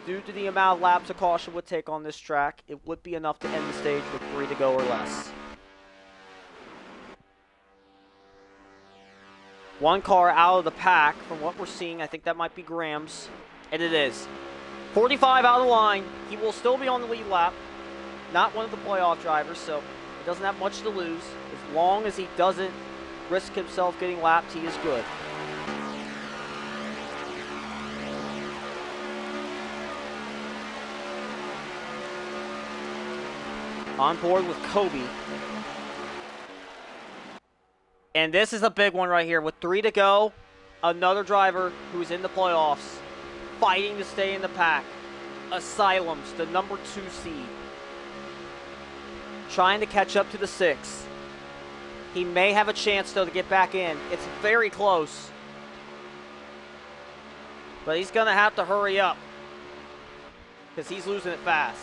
Due to the amount of laps a caution would take on this track, it would be enough to end the stage with 3 to go or less. 1 car out of the pack, from what we're seeing, I think that might be Graham's, and it is. 45 out of the line. He will still be on the lead lap. Not one of the playoff drivers, so he doesn't have much to lose. As long as he doesn't risk himself getting lapped, he is good. On board with Kobe. And this is a big one right here. With 3 to go, another driver who's in the playoffs, fighting to stay in the pack. Asylums, the number 2 seed. Trying to catch up to the 6. He may have a chance, though, to get back in. It's very close. But he's going to have to hurry up, because he's losing it fast.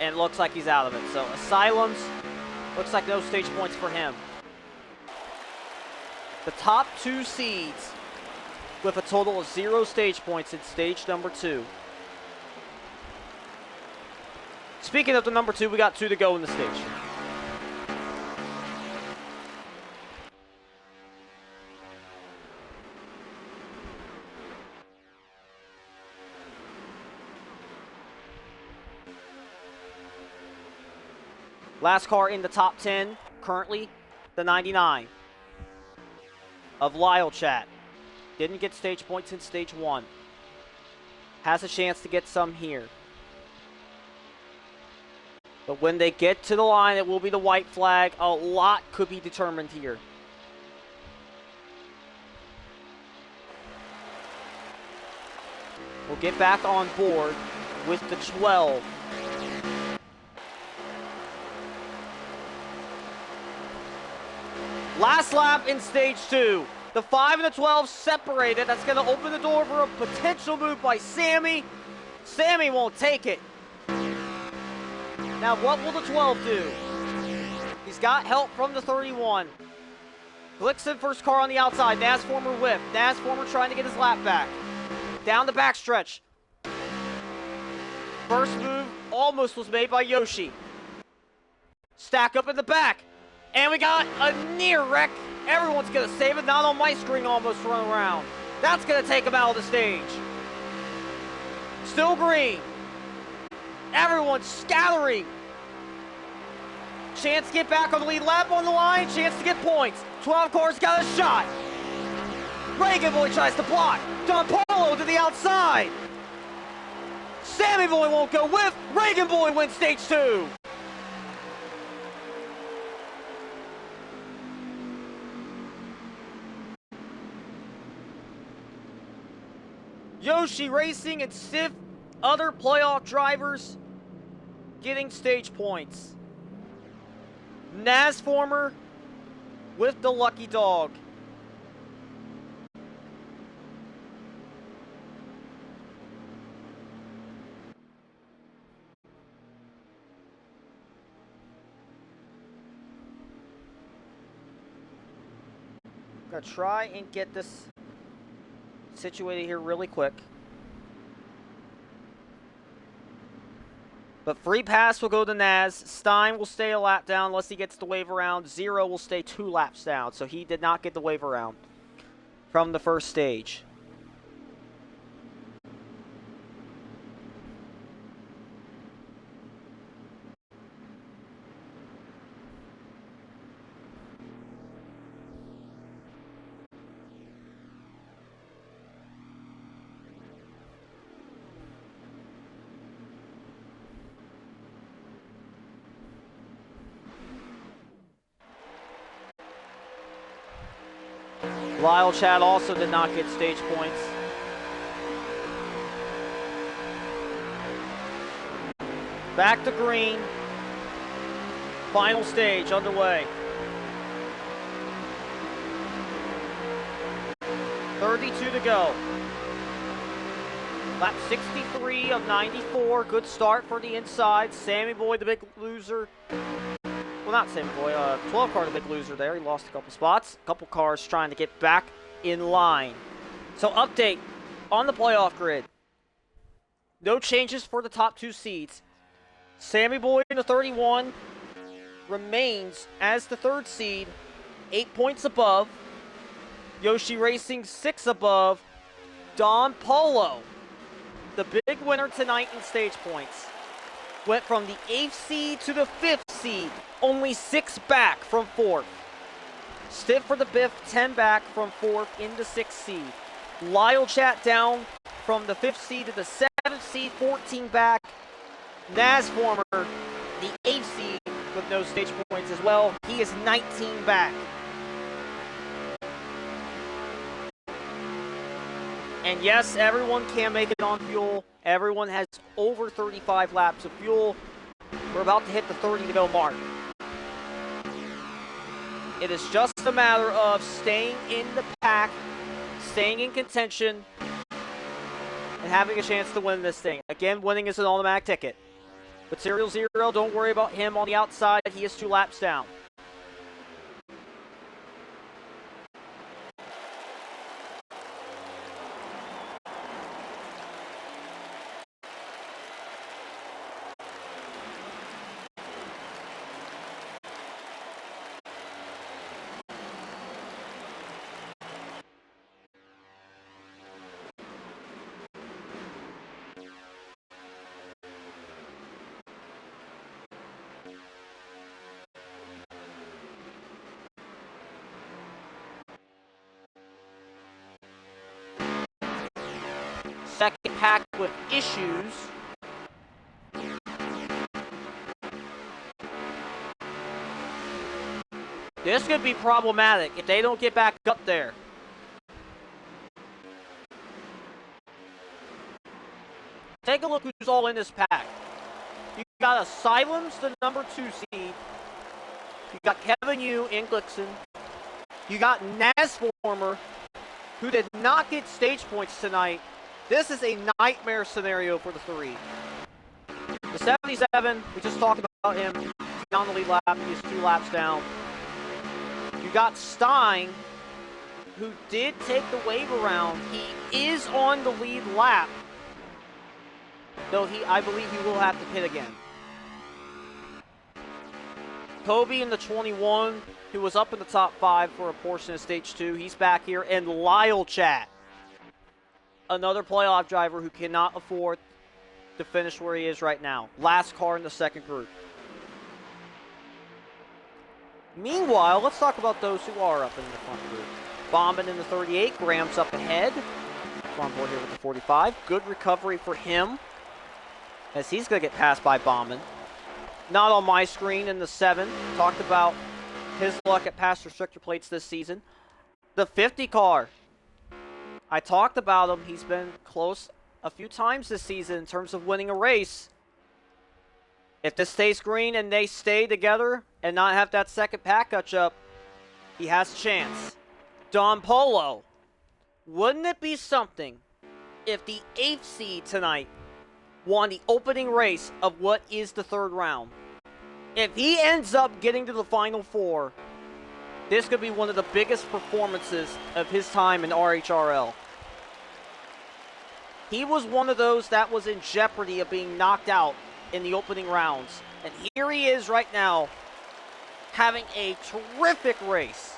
And it looks like he's out of it. So Asylums, looks like no stage points for him. The top 2 seeds with a total of 0 stage points in stage number 2. Speaking of the number 2, we got 2 to go in the stage. Last car in the top 10, currently, the 99 of Lyle Chat. Didn't get stage points in stage 1. Has a chance to get some here. But when they get to the line, it will be the white flag. A lot could be determined here. We'll get back on board with the 12. Last lap in stage 2. The 5 and the 12 separated. That's going to open the door for a potential move by Sammy. Sammy won't take it. Now, what will the 12 do? He's got help from the 31. Glixen, first car on the outside. Nasformer whip. Nasformer trying to get his lap back. Down the backstretch. First move almost was made by Yoshi. Stack up in the back. And we got a near wreck. Everyone's going to save it. Not on my screen, almost run around. That's going to take him out of the stage. Still green. Everyone's scattering. Chance to get back on the lead lap on the line. Chance to get points. 12 cars got a shot. Reagan Boy tries to block. Don Paulo to the outside. Sammy Boy won't go with. Reagan Boy wins stage 2. Yoshi Racing and Sif, other playoff drivers getting stage points. Nasformer with the lucky dog. Gonna try and get this situated here really quick. But free pass will go to Naz. Stein will stay a lap down unless he gets the wave around. Zero will stay 2 laps down. So he did not get the wave around from the first stage. Lyle Chad also did not get stage points. Back to green. Final stage underway. 32 to go. Lap 63 of 94. Good start for the inside. Sammy Boy, the big loser. Well, not Sammy Boy. 12 car, the big loser there. He lost a couple spots. A couple cars trying to get back in line. So update on the playoff grid. No changes for the top 2 seeds. Sammy Boy in the 31 remains as the 3rd seed, 8 points above. Yoshi Racing 6 above. Don Polo, the big winner tonight in stage points, went from the 8th seed to the 5th seed, only 6 back from 4th. Stiff for the Biff, 10 back from 4th into 6th seed. Lyle Chat down from the 5th seed to the 7th seed, 14 back. Naz Former, the 8th seed with no stage points as well. He is 19 back. And yes, everyone can make it on fuel. Everyone has over 35 laps of fuel. We're about to hit the 30 to go mark. It is just a matter of staying in the pack, staying in contention, and having a chance to win this thing. Again, winning is an automatic ticket. But Serial Zero, don't worry about him on the outside. He is 2 laps down. Second pack with issues. This could be problematic if they don't get back up there. Take a look who's all in this pack. You got Asylum's the number 2 seed. You got Kevin Yu in Glixon. You got Nasformer, who did not get stage points tonight. This is a nightmare scenario for the 3. The 77, we just talked about him. He's on the lead lap. He's 2 laps down. You got Stein, who did take the wave around. He is on the lead lap, though I believe he will have to pit again. Kobe in the 21, who was up in the top 5 for a portion of stage 2. He's back here. And Lyle Chat, another playoff driver who cannot afford to finish where he is right now. Last car in the second group. Meanwhile, let's talk about those who are up in the front group. Bombin in the 38, Graham's up ahead. On board here with the 45. Good recovery for him, as he's going to get passed by Bombin. Not on my screen in the 7. Talked about his luck at past restrictor plates this season. The 50 car. I talked about him. He's been close a few times this season in terms of winning a race. If this stays green and they stay together and not have that second pack catch up, he has a chance. Don Polo. Wouldn't it be something if the 8th seed tonight won the opening race of what is the 3rd round? If he ends up getting to the final 4, this could be one of the biggest performances of his time in RHRL. He was one of those that was in jeopardy of being knocked out in the opening rounds. And here he is right now, having a terrific race.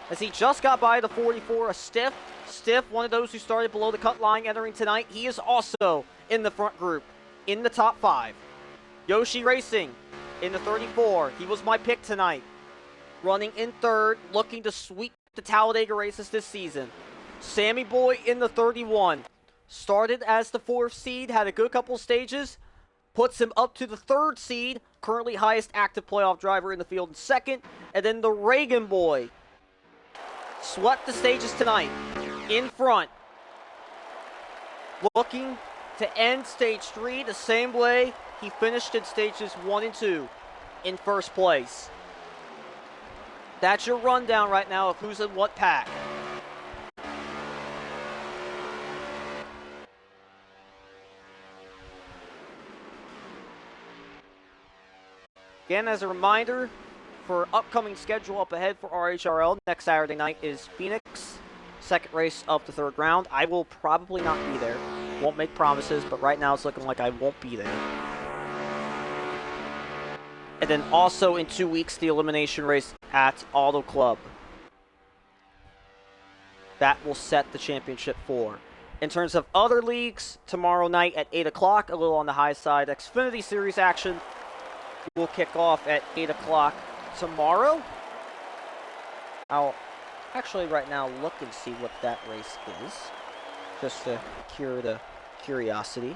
As he just got by the 44, a stiff, one of those who started below the cut line entering tonight. He is also in the front group, in the top 5. Yoshi Racing in the 34. He was my pick tonight. Running in 3rd, looking to sweep the Talladega races this season. Sammy Boy in the 31. Started as the 4th seed, had a good couple stages. Puts him up to the 3rd seed, currently highest active playoff driver in the field in 2nd. And then the Reagan Boy swept the stages tonight in front. Looking to end stage 3 the same way he finished in stages 1 and 2 in 1st place. That's your rundown right now of who's in what pack. Again, as a reminder, for upcoming schedule up ahead for RHRL, next Saturday night is Phoenix, 2nd race of the 3rd round. I will probably not be there. Won't make promises, but right now it's looking like I won't be there. And then also in 2 weeks, the elimination race at Auto Club. That will set the championship for. In terms of other leagues, tomorrow night at 8 o'clock, a little on the high side, Xfinity Series action will kick off at 8 o'clock tomorrow. I'll actually right now look and see what that race is, just to cure the curiosity.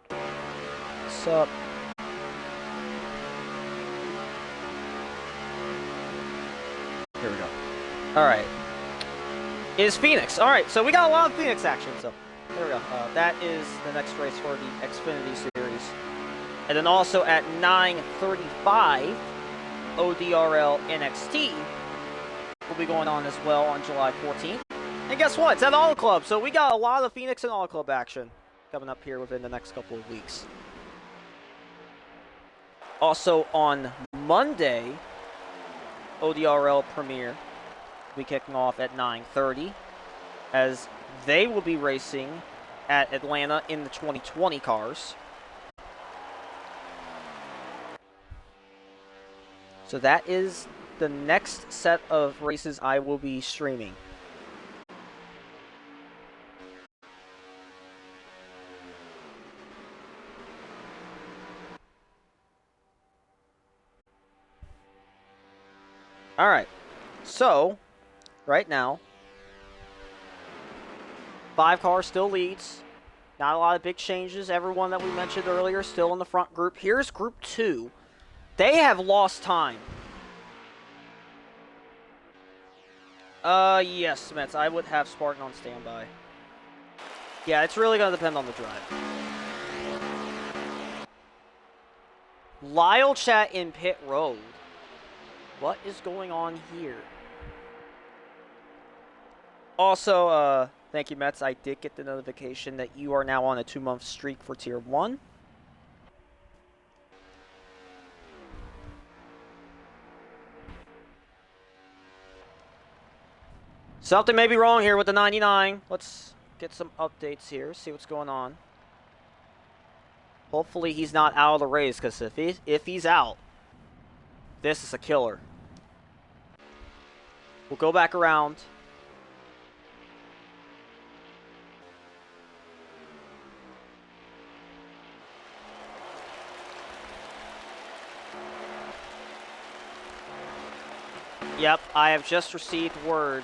What's up? Here we go. Alright. Is Phoenix. Alright, so we got a lot of Phoenix action, so there we go. That is the next race for the Xfinity Series. And then also at 9:35, ODRL NXT will be going on as well on July 14th. And guess what? It's at Auto Club, so we got a lot of Phoenix and Auto Club action coming up here within the next couple of weeks. Also on Monday, ODRL Premier will be kicking off at 9:30, as they will be racing at Atlanta in the 2020 cars. So that is the next set of races I will be streaming. Alright, so right now, 5 cars still leads. Not a lot of big changes. Everyone that we mentioned earlier still in the front group. Here's Group 2. They have lost time. Yes, Mets. I would have Spartan on standby. Yeah, it's really going to depend on the drive. Lyle Chat in pit road. What is going on here? Also, thank you, Mets. I did get the notification that you are now on a 2-month streak for Tier 1. Something may be wrong here with the 99. Let's get some updates here, see what's going on. Hopefully he's not out of the race, because if he's out, this is a killer. We'll go back around. Yep, I have just received word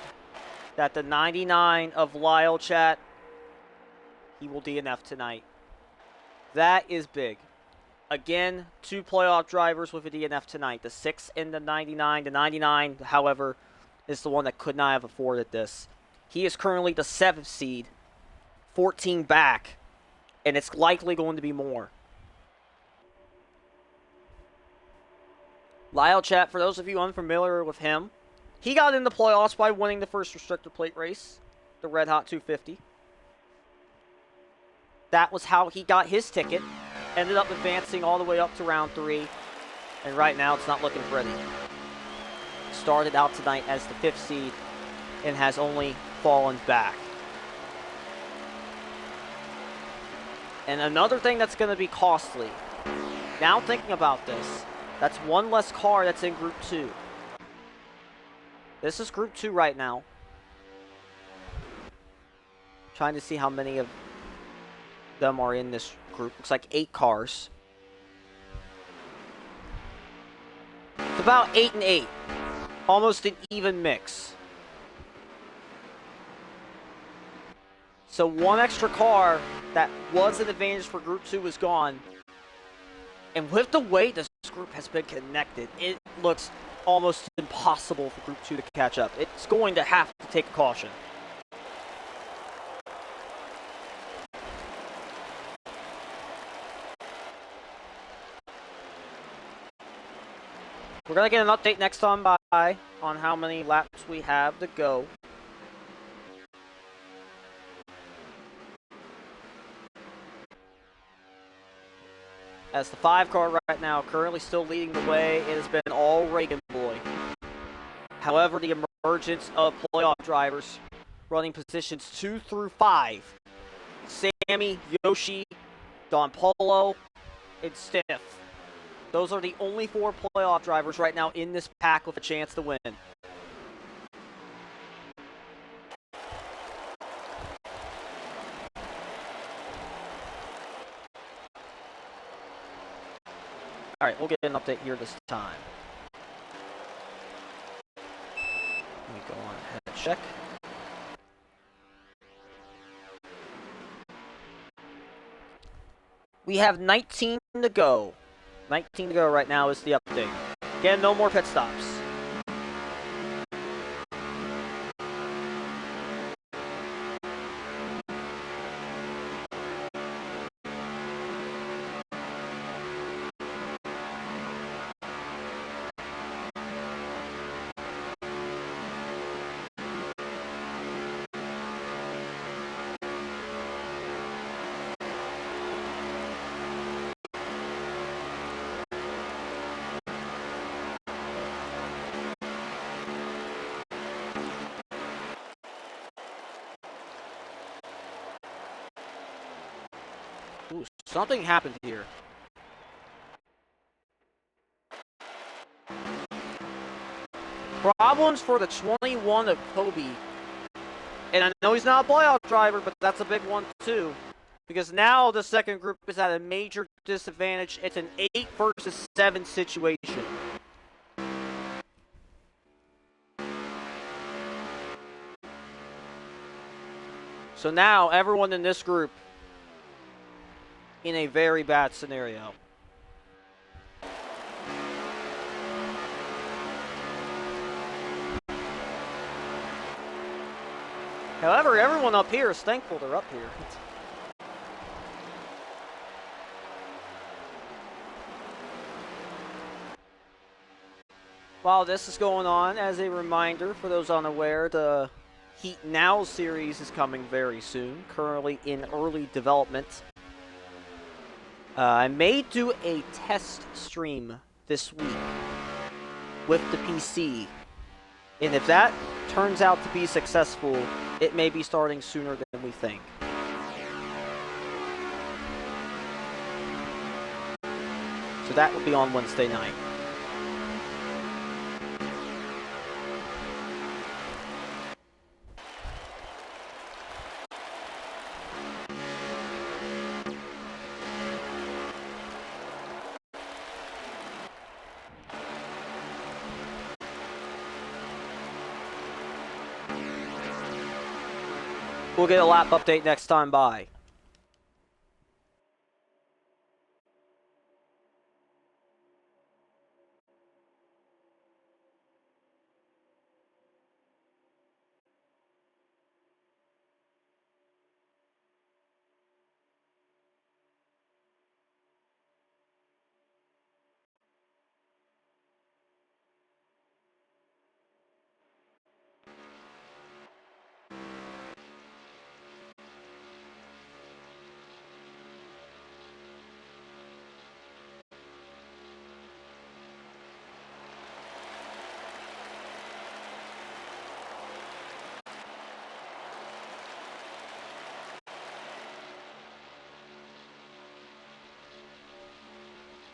that the 99 of Lyle Chat, he will DNF tonight. That is big. Again, 2 playoff drivers with a DNF tonight. The 6 and the 99. The 99, however, is the one that could not have afforded this. He is currently the 7th seed, 14 back, and it's likely going to be more. Lyle Chat, for those of you unfamiliar with him, he got in the playoffs by winning the first restrictor plate race, the Red Hot 250. That was how he got his ticket. Ended up advancing all the way up to round 3. And right now, it's not looking pretty. Started out tonight as the 5th seed and has only fallen back. And another thing that's going to be costly. Now thinking about this, that's one less car that's in Group 2. This is Group 2 right now. Trying to see how many of them are in this group. Looks like 8 cars. It's about 8 and 8. Almost an even mix. So one extra car that was an advantage for Group 2 is gone. And with the way this group has been connected, it looks almost impossible for Group 2 to catch up. It's going to have to take a caution. We're going to get an update next time by on how many laps we have to go. As the 5 car right now currently still leading the way, it has been all Reagan Boy. However, the emergence of playoff drivers running positions 2 through 5. Sammy, Yoshi, Don Polo, and Stiff. Those are the only 4 playoff drivers right now in this pack with a chance to win. Alright, we'll get an update here this time. Let me go on ahead and check. We have 19 to go. 19 to go right now is the update. Again, no more pit stops. Ooh, something happened here. Problems for the 21 of Kobe. And I know he's not a playoff driver, but that's a big one too. Because now the second group is at a major disadvantage. It's an 8 versus 7 situation. So now everyone in this group in a very bad scenario. However, everyone up here is thankful they're up here. While this is going on, as a reminder for those unaware, the Heat Now series is coming very soon, currently in early development. I may do a test stream this week with the PC, and if that turns out to be successful, it may be starting sooner than we think. So that will be on Wednesday night. We'll get a lap update next time by.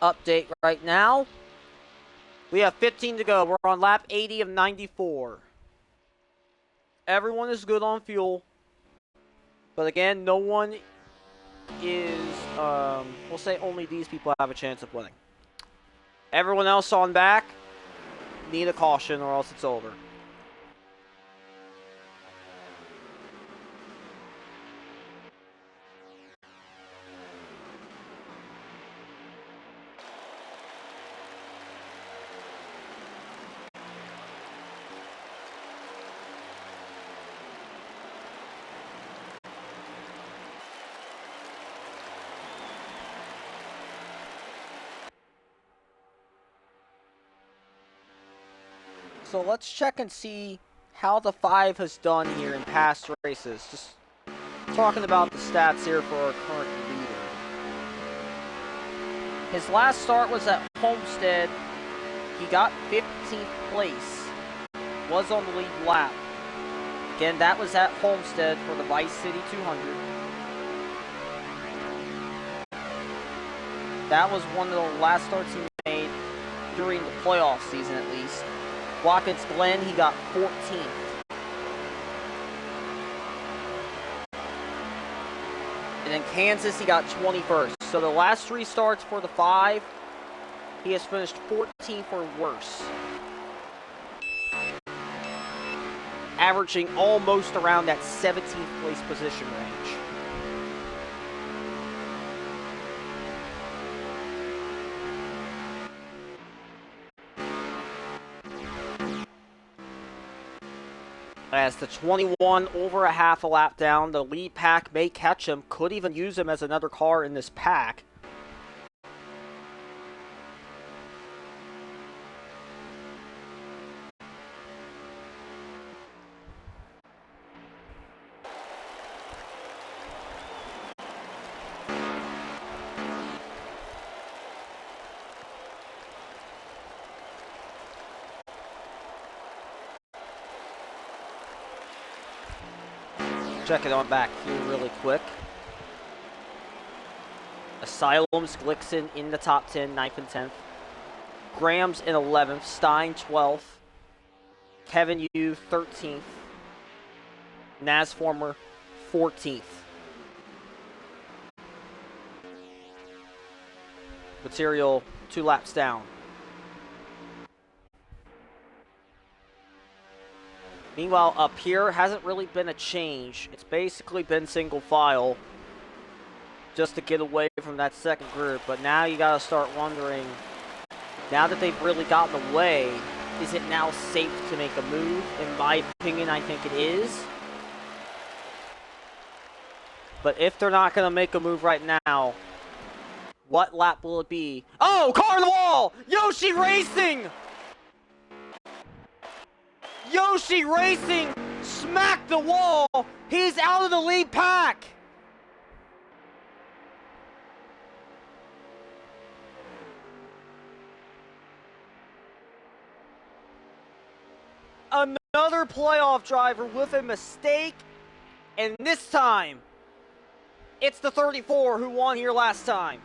update right now. We have 15 to go. We're on lap 80 of 94. Everyone is good on fuel. But again, no one is, we'll say only these people have a chance of winning. Everyone else on back, need a caution or else it's over. So let's check and see how the 5 has done here in past races. Just talking about the stats here for our current leader. His last start was at Homestead. He got 15th place. Was on the lead lap. Again, that was at Homestead for the Vice City 200. That was one of the last starts he made during the playoff season at least. Watkins Glen, he got 14th. And in Kansas, he got 21st. So the last 3 starts for the 5, he has finished 14th or worse. Averaging almost around that 17th place position range. As the 21 over a half a lap down, the lead pack may catch him, could even use him as another car in this pack. Check it on back here really quick. Asylums, Glickson in the top 10, 9th and 10th. Grams in 11th, Stein 12th. Kevin Yu 13th. Nasformer 14th. Material 2 laps down. Meanwhile, up here, hasn't really been a change. It's basically been single file just to get away from that second group. But now you got to start wondering, now that they've really gotten away, is it now safe to make a move? In my opinion, I think it is. But if they're not going to make a move right now, what lap will it be? Oh, car on the wall! Yoshi Racing! Yoshi Racing smacked the wall. He's out of the lead pack. Another playoff driver with a mistake. And this time, it's the 34 who won here last time.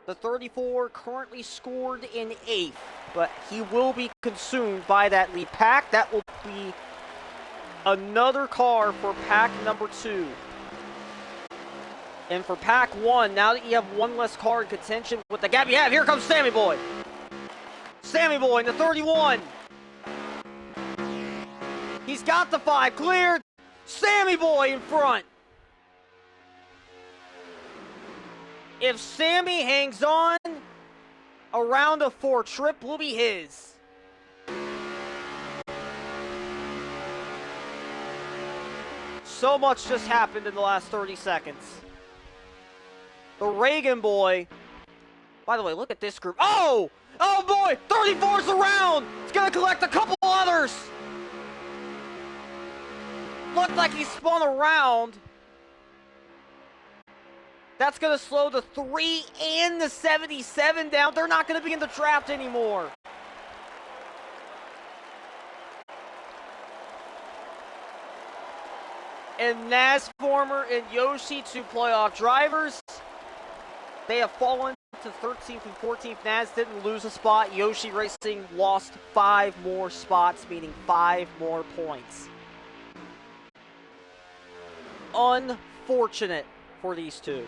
The 34 currently scored in 8th, but he will be consumed by that lead pack. That will be another car for pack number 2. And for pack 1, now that you have one less car in contention with the gap you have, here comes Sammy Boy. Sammy Boy in the 31. He's got the 5 cleared. Sammy Boy in front. If Sammy hangs on, a round of 4 trip will be his. So much just happened in the last 30 seconds. The Reagan boy. By the way, look at this group. Oh! Oh boy! 34's around! It's gonna collect a couple others! Looked like he spun around. That's going to slow the 3 and the 77 down. They're not going to be in the draft anymore. And Nasformer and Yoshi, 2 playoff drivers. They have fallen to 13th and 14th. Naz didn't lose a spot. Yoshi Racing lost 5 more spots, meaning 5 more points. Unfortunate for these two.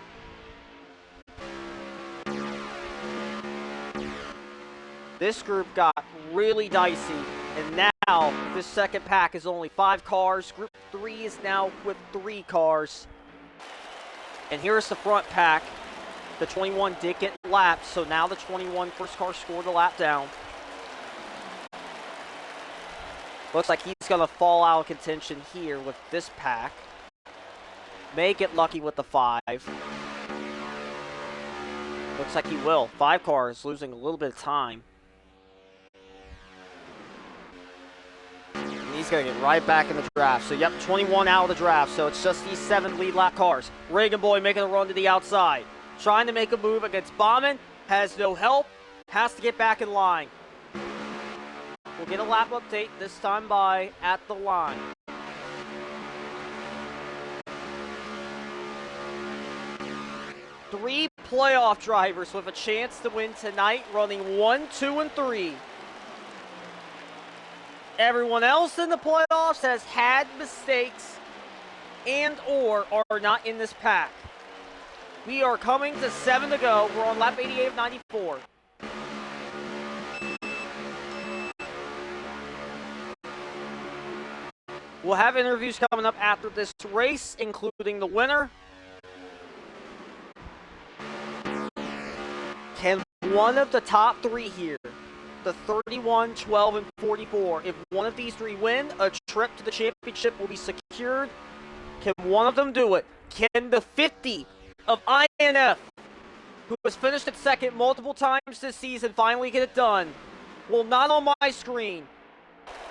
This group got really dicey, and now this second pack is only 5 cars. Group 3 is now with 3 cars. And here's the front pack. The 21 did get lapped, so now the 21 first car scored a lap down. Looks like he's going to fall out of contention here with this pack. May get lucky with the 5. Looks like he will. 5 cars losing a little bit of time. And he's going to get right back in the draft. So, yep, 21 out of the draft. So, it's just these 7 lead lap cars. Reagan Boy making a run to the outside. Trying to make a move against Bauman. Has no help. Has to get back in line. We'll get a lap update this time by at the line. Three playoff drivers with a chance to win tonight, running 1, 2, and 3. Everyone else in the playoffs has had mistakes and or are not in this pack. We are coming to 7 to go. We're on lap 88 of 94. We'll have interviews coming up after this race, including the winner. Can one of the top 3 here, the 31, 12, and 44, if one of these 3 win, a trip to the championship will be secured. Can one of them do it? Can the 50 of INF, who has finished at second multiple times this season, finally get it done? Well, not on my screen.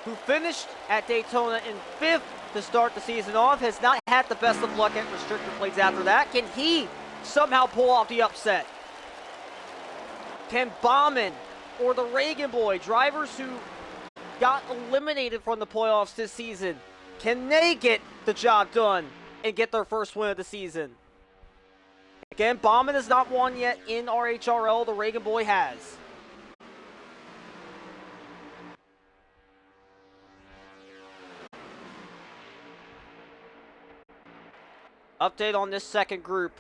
Who finished at Daytona in 5th to start the season off, has not had the best of luck at restrictor plates after that. Can he somehow pull off the upset? Can Bauman or the Reagan Boy, drivers who got eliminated from the playoffs this season, can they get the job done and get their first win of the season? Again, Bauman has not won yet in RHRL. The Reagan Boy has. Update on this second group.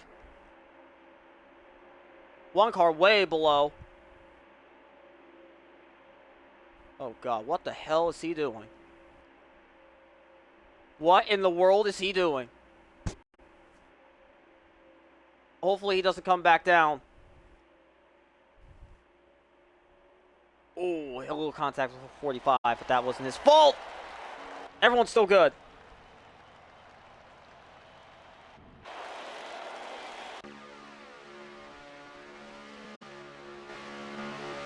One car way below. Oh God, what the hell is he doing? What in the world is he doing? Hopefully he doesn't come back down. Oh, a little contact with 45, but that wasn't his fault. Everyone's still good.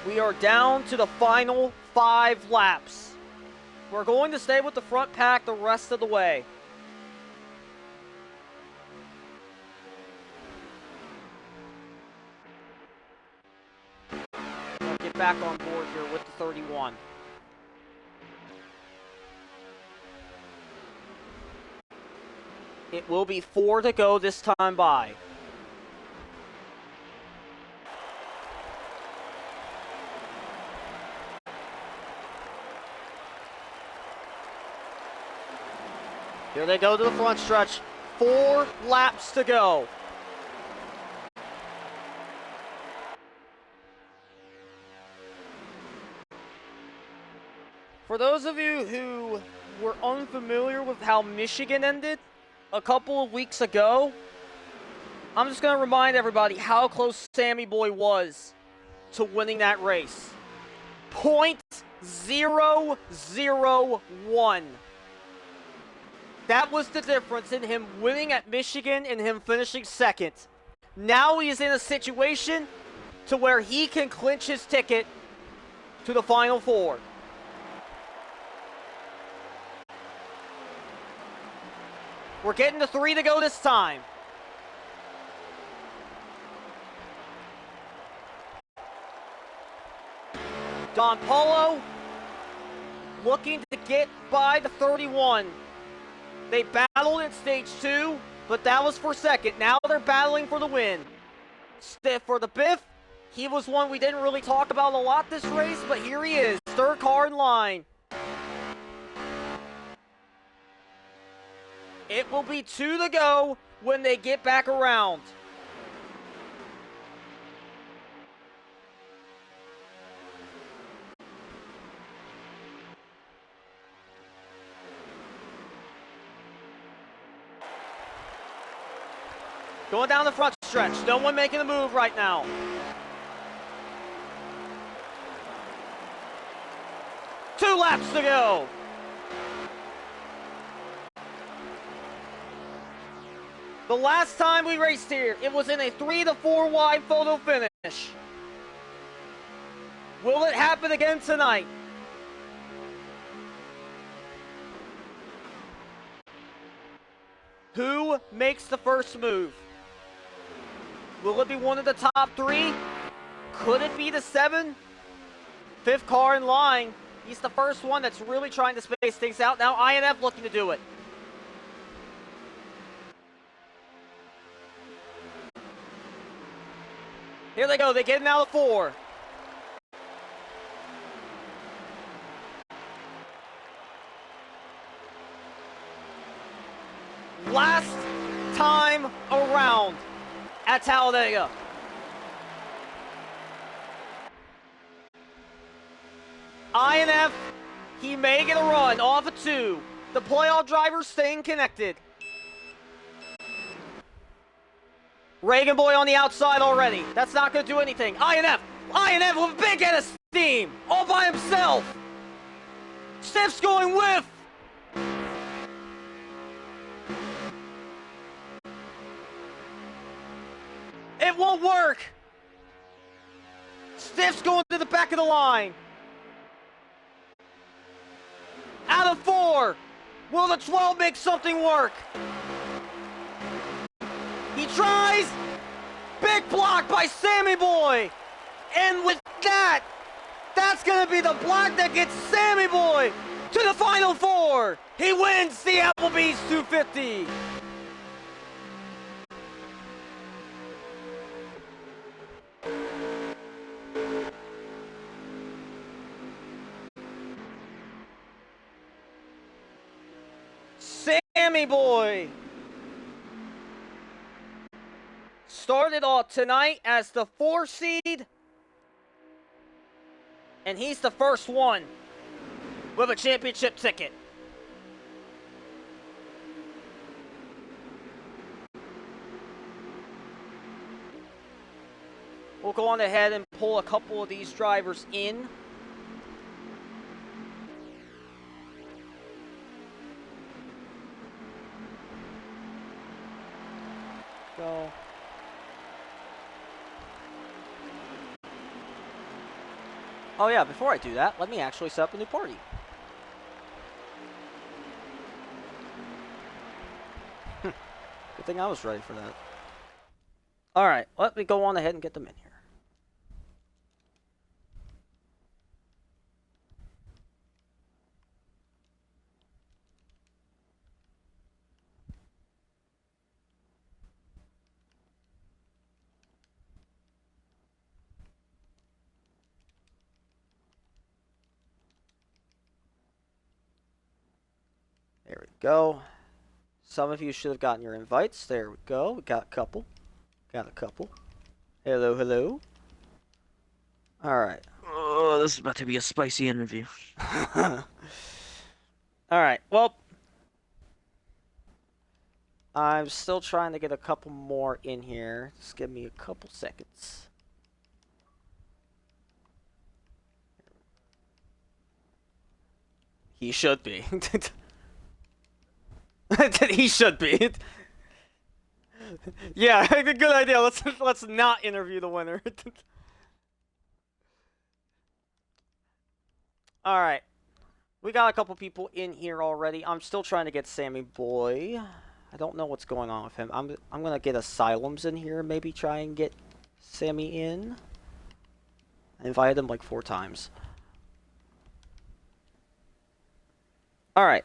We are down to the final 5 laps. We're going to stay with the front pack the rest of the way. We'll get back on board here with the 31. It will be 4 to go this time by. Here they go to the front stretch. 4 laps to go. For those of you who were unfamiliar with how Michigan ended a couple of weeks ago, I'm just going to remind everybody how close Sammy Boy was to winning that race. .001. That was the difference in him winning at Michigan and him finishing second. Now he is in a situation to where he can clinch his ticket to the Final Four. We're getting to 3 to go this time. Don Polo looking to get by the 31. They battled in stage 2, but that was for second. Now they're battling for the win. Stiff for the Biff. He was one we didn't really talk about a lot this race, but here he is, third car in line. It will be 2 to go when they get back around. Going down the front stretch. No one making a move right now. Two laps to go. The last time we raced here, it was in a 3 to 4 wide photo finish. Will it happen again tonight? Who makes the first move? Will it be one of the top 3? Could it be the 7? 5th car in line. He's the first one that's really trying to space things out. Now INF looking to do it. Here they go. They get out of 4. Last time around at Talladega. INF, he may get a run off of 2. The playoff drivers staying connected. Reagan Boy on the outside already. That's not going to do anything. INF with a big head of steam, all by himself. Stiff's going whiff. It won't work. Stiff's going to the back of the line. Out of 4. Will the 12 make something work? He tries. Big block by Sammy Boy. And with that, that's going to be the block that gets Sammy Boy to the Final 4. He wins the Applebees 250. Sammy Boy started off tonight as the 4 seed, and he's the first one with a championship ticket. We'll go on ahead and pull a couple of these drivers in. Go. Oh yeah, before I do that, let me actually set up a new party. Good thing I was ready for that. Alright, let me go on ahead and get them in here. There we go. Some of you should have gotten your invites. There we go. We got a couple. Hello, hello. Alright. Oh, this is about to be a spicy interview. Alright, well. I'm still trying to get a couple more in here. Just give me a couple seconds. He should be. He should be. Yeah, good idea. Let's not interview the winner. All right, we got a couple people in here already. I'm still trying to get Sammy Boy. I don't know what's going on with him. I'm gonna get Asylums in here. Maybe try and get Sammy in. I invited him like 4 times. All right.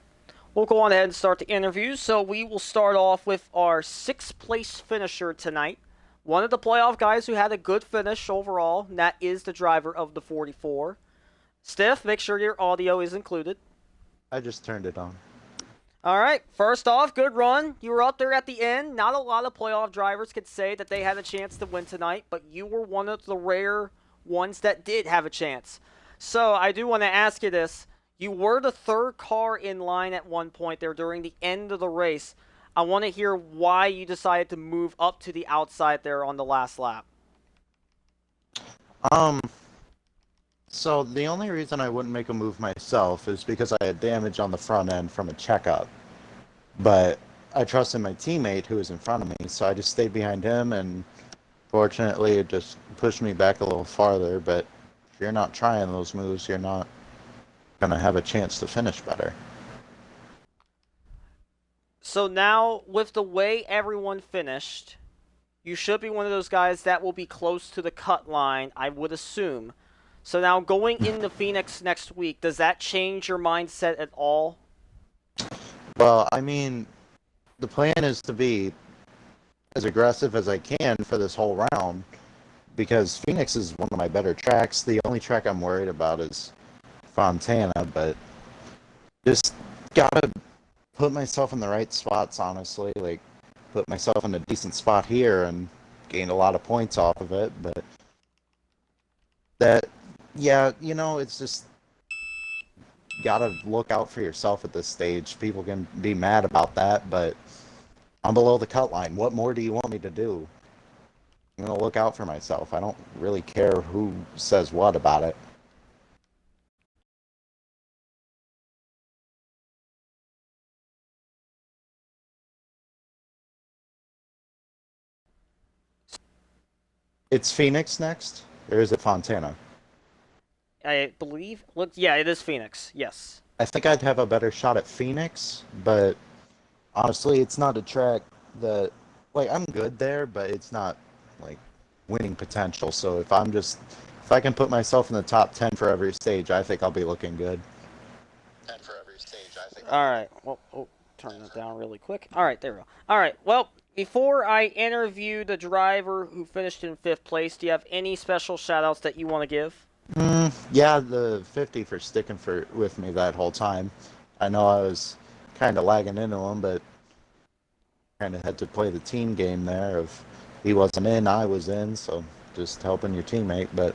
We'll go on ahead and start the interview. So we will start off with our sixth place finisher tonight. One of the playoff guys who had a good finish overall, and that is the driver of the 44. Stiff, make sure your audio is included. I just turned it on. All right, first off, good run. You were up there at the end. Not a lot of playoff drivers could say that they had a chance to win tonight, but you were one of the rare ones that did have a chance. So I do want to ask you this. You were the third car in line at one point there during the end of the race. I want to hear why you decided to move up to the outside there on the last lap. So the only reason I wouldn't make a move myself is because I had damage on the front end from a checkup. But I trusted my teammate who was in front of me, so I just stayed behind him, and fortunately it just pushed me back a little farther. But if you're not trying those moves, you're not going to have a chance to finish better. So now, with the way everyone finished, you should be one of those guys that will be close to the cut line, I would assume. So now, going into Phoenix next week, does that change your mindset at all? Well, I mean, the plan is to be as aggressive as I can for this whole round, because Phoenix is one of my better tracks. The only track I'm worried about is Fontana, but just gotta put myself in the right spots, honestly. Like, put myself in a decent spot here and gain a lot of points off of it, but that, yeah, it's just gotta look out for yourself at this stage. People can be mad about that, but I'm below the cut line. What more do you want me to do? I'm gonna look out for myself. I don't really care who says what about it. It's Phoenix next, or is it Fontana? I believe. Look, yeah, it is Phoenix. Yes. I think I'd have a better shot at Phoenix, but honestly, it's not a track that, like, I'm good there, but it's not, like, winning potential. So if I can put myself in the top 10 for every stage, I think I'll be looking good. 10 for every stage, I think. All right. Well, turn that down really quick. All right, there we go. All right. Well, before I interview the driver who finished in fifth place, do you have any special shout-outs that you want to give? Yeah, the 50 for sticking with me that whole time. I know I was kind of lagging into him, but kind of had to play the team game there of he wasn't in, I was in, so just helping your teammate. But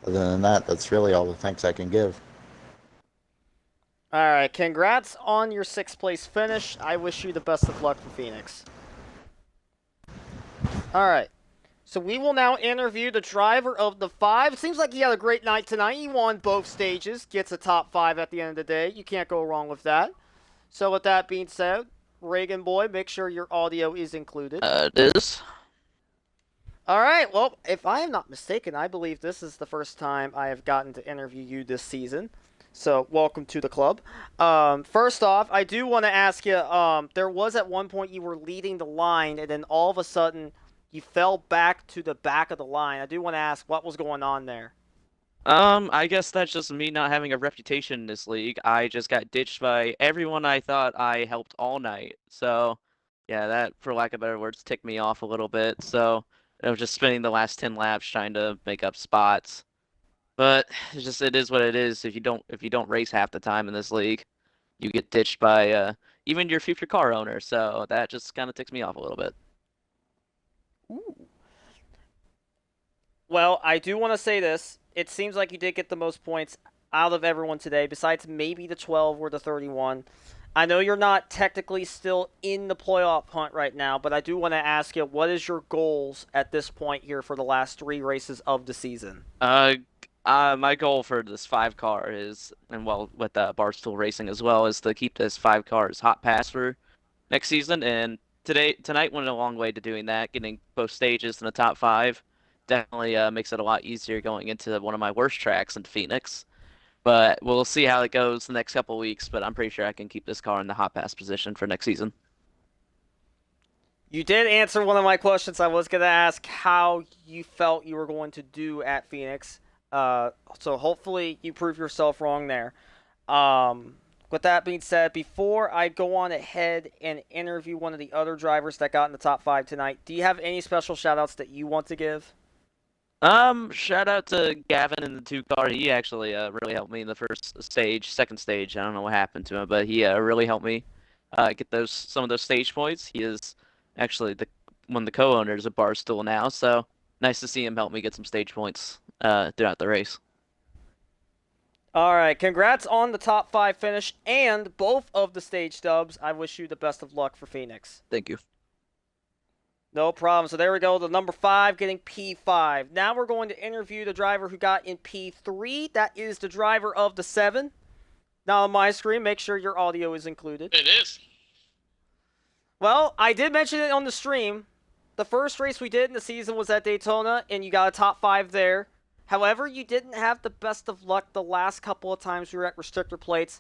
other than that, that's really all the thanks I can give. All right. Congrats on your sixth place finish. I wish you the best of luck for Phoenix. All right. So we will now interview the driver of the 5. It seems like he had a great night tonight. He won both stages, gets a top 5 at the end of the day. You can't go wrong with that. So with that being said, Reagan boy, make sure your audio is included. It is. All right. Well, if I am not mistaken, I believe this is the first time I have gotten to interview you this season. So welcome to the club. First off, I do want to ask you, there was at one point you were leading the line, and then all of a sudden you fell back to the back of the line. I do want to ask what was going on there. I guess that's just me not having a reputation in this league. I just got ditched by everyone I thought I helped all night. So, yeah, that, for lack of better words, ticked me off a little bit. So, I was just spending the last 10 laps trying to make up spots. But it is what it is. If you don't race half the time in this league, you get ditched by even your future car owner. So that just kind of ticks me off a little bit. Ooh. Well, I do want to say this. It seems like you did get the most points out of everyone today, besides maybe the 12 or the 31. I know you're not technically still in the playoff hunt right now, but I do want to ask you, what is your goals at this point here for the last 3 races of the season? My goal for this 5 car is, and well, with Barstool Racing as well, is to keep this 5 cars hot pass for next season. And tonight went a long way to doing that. Getting both stages in the top 5 definitely makes it a lot easier going into one of my worst tracks in Phoenix. But we'll see how it goes the next couple of weeks. But I'm pretty sure I can keep this car in the hot pass position for next season. You did answer one of my questions. I was going to ask how you felt you were going to do at Phoenix. So hopefully you prove yourself wrong there. With that being said, before I go on ahead and interview one of the other drivers that got in the top 5 tonight, do you have any special shout-outs that you want to give? Shout out to Gavin in the 2 car. He actually really helped me in the second stage. I don't know what happened to him, but he really helped me get some of those stage points. He is actually one of the co-owners of Barstool now, so nice to see him help me get some stage points throughout the race. All right, congrats on the top 5 finish and both of the stage dubs. I wish you the best of luck for Phoenix. Thank you. No problem. So there we go. The number 5 getting P5. Now we're going to interview the driver who got in P3. That is the driver of the 7. Now on my screen, make sure your audio is included. It is. Well, I did mention it on the stream. The first race we did in the season was at Daytona, and you got a top 5 there. However, you didn't have the best of luck the last couple of times we were at restrictor plates.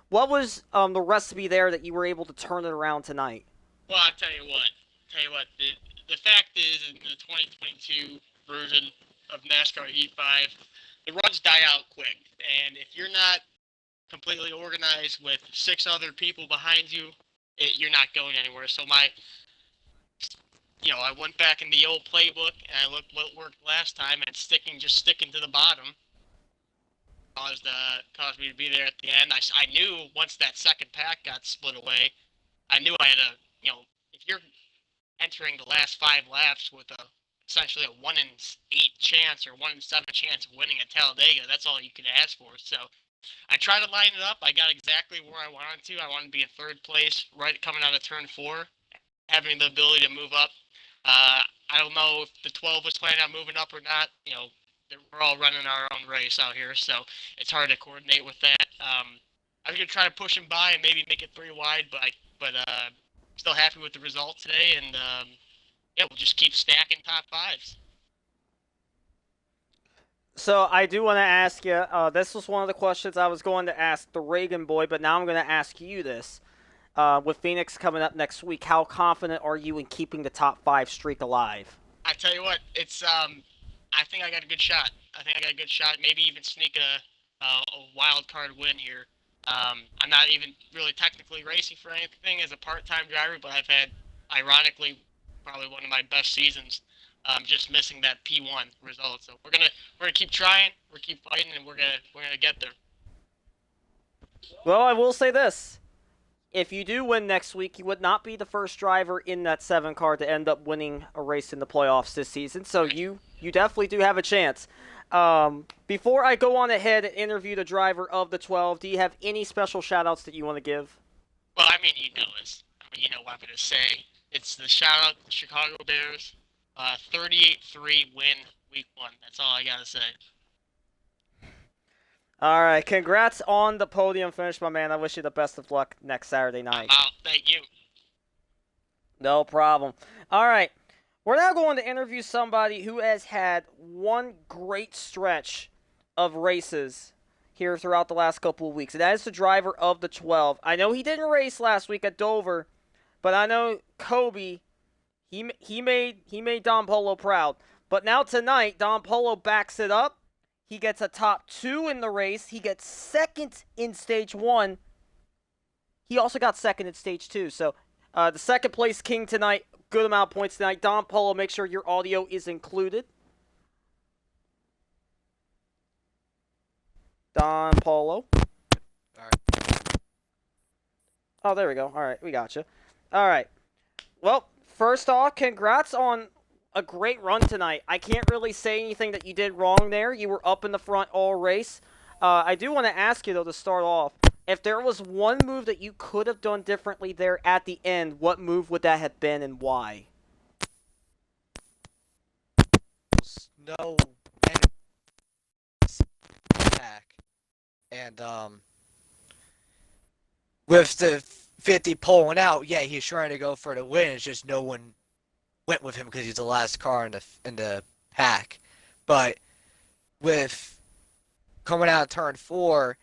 What was the recipe there that you were able to turn it around tonight? Well, I'll tell you what. The fact is, in the 2022 version of NASCAR Heat 5, the runs die out quick. And if you're not completely organized with 6 other people behind you, you're not going anywhere. So I went back in the old playbook and I looked what worked last time, and just sticking to the bottom caused me to be there at the end. I knew once that second pack got split away, I knew I had if you're entering the last 5 laps with essentially a 1 in 8 chance or 1 in 7 chance of winning at Talladega, that's all you can ask for. So I tried to line it up. I got exactly where I wanted to. I wanted to be in 3rd place, right coming out of turn 4, having the ability to move up. I don't know if the 12 was planning on moving up or not. We're all running our own race out here, so it's hard to coordinate with that. I was gonna try to push him by and maybe make it 3 wide, but still happy with the result today, and we'll just keep stacking top 5s. So I do want to ask you, this was one of the questions I was going to ask the Reagan boy, but now I'm going to ask you this. With Phoenix coming up next week, how confident are you in keeping the top 5 streak alive? I tell you what, it's I think I got a good shot. Maybe even sneak a wild card win here. I'm not even really technically racing for anything as a part-time driver, but I've had, ironically, probably one of my best seasons. Just missing that P1 result. So we're gonna keep trying, we're keep fighting, and we're gonna get there. Well, I will say this. If you do win next week, you would not be the first driver in that 7 car to end up winning a race in the playoffs this season. So you definitely do have a chance. Before I go on ahead and interview the driver of the 12, do you have any special shout-outs that you want to give? Well, I mean, you know this. You know what I'm going to say. It's the shout-out to the Chicago Bears. 38-3 win week 1. That's all I got to say. All right, congrats on the podium finish, my man. I wish you the best of luck next Saturday night. I'm out. Thank you. No problem. All right, we're now going to interview somebody who has had one great stretch of races here throughout the last couple of weeks, and that is the driver of the 12. I know he didn't race last week at Dover, but I know Kobe, he made Don Polo proud. But now tonight, Don Polo backs it up. He gets a top 2 in the race. He gets 2nd in stage 1. He also got 2nd in stage 2. So the 2nd place king tonight, good amount of points tonight. Don Polo, make sure your audio is included. Don Polo. All right. Oh, there we go. All right, we got you. All right. Well, first off, congrats on a great run tonight. I can't really say anything that you did wrong there. You were up in the front all race. I do want to ask you, though, to start off, if there was one move that you could have done differently there at the end, what move would that have been and why? No pack. And with the 50 pulling out, yeah, he's trying to go for the win. It's just no one went with him because he's the last car in the pack. But with coming out of turn 4,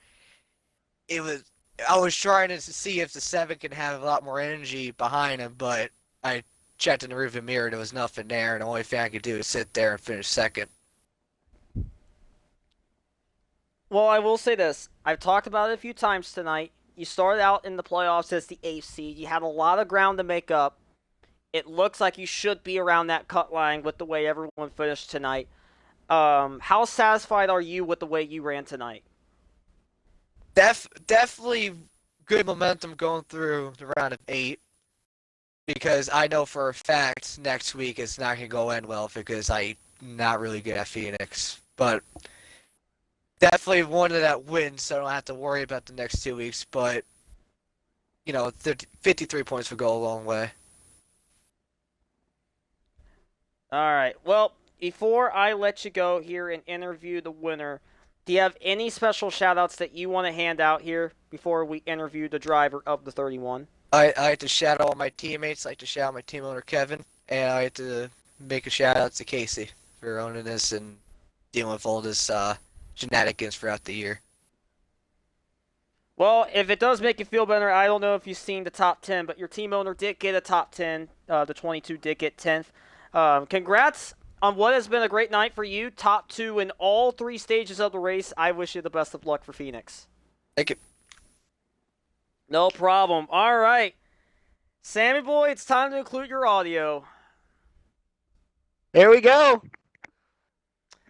I was trying to see if the 7 can have a lot more energy behind him, but I checked in the rearview mirror, there was nothing there, and the only thing I could do is sit there and finish 2nd. Well, I will say this. I've talked about it a few times tonight. you started out in the playoffs as the 8th seed. You had a lot of ground to make up. It looks like you should be around that cut line with the way everyone finished tonight. How satisfied are you with the way you ran tonight? Definitely good momentum going through the round of 8, because I know for a fact next week it's not going to go end well because I'm not really good at Phoenix. But definitely wanted that win, so I don't have to worry about the next 2 weeks. But, 53 points would go a long way. All right. Well, before I let you go here and interview the winner, do you have any special shout-outs that you want to hand out here before we interview the driver of the 31? I like to shout out all my teammates. I like to shout out my team owner, Kevin. And I like to make a shout-out to Casey for owning this and dealing with all this shenanigans throughout the year. Well, if it does make you feel better, I don't know if you've seen the top 10, but your team owner did get a top 10. The 22 did get 10th. Congrats on what has been a great night for you. Top 2 in all 3 stages of the race. I wish you the best of luck for Phoenix. Thank you. No problem. All right. Sammy boy, it's time to include your audio. Here we go.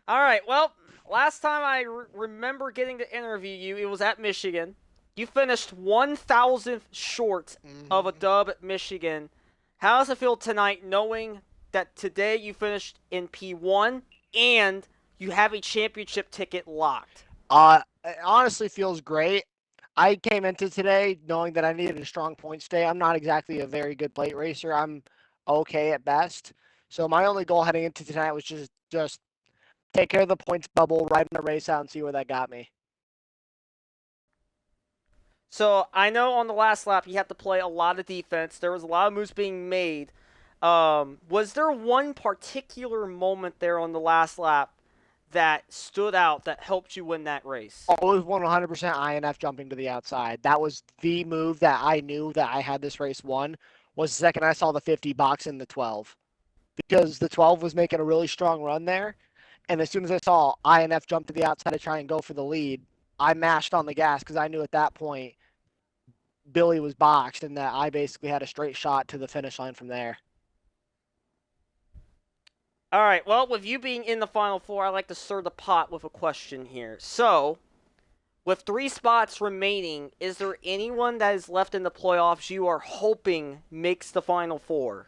All right. Well, last time I remember getting to interview you, it was at Michigan. You finished 1,000th short of a dub at Michigan. How does it feel tonight knowing that today you finished in P1 and you have a championship ticket locked? It honestly feels great. I came into today knowing that I needed a strong points day. I'm not exactly a very good plate racer. I'm okay at best. So my only goal heading into tonight was just take care of the points bubble, ride the race out, and see where that got me. So I know on the last lap you had to play a lot of defense. There was a lot of moves being made. Was there one particular moment there on the last lap that stood out that helped you win that race? Always 100% INF jumping to the outside. That was the move that I knew that I had this race won, was the second I saw the 50 box in the 12. Because the 12 was making a really strong run there, and as soon as I saw INF jump to the outside to try and go for the lead, I mashed on the gas because I knew at that point Billy was boxed and that I basically had a straight shot to the finish line from there. All right, well, with you being in the Final Four, I'd like to stir the pot with a question here. So, with 3 spots remaining, is there anyone that is left in the playoffs you are hoping makes the Final Four?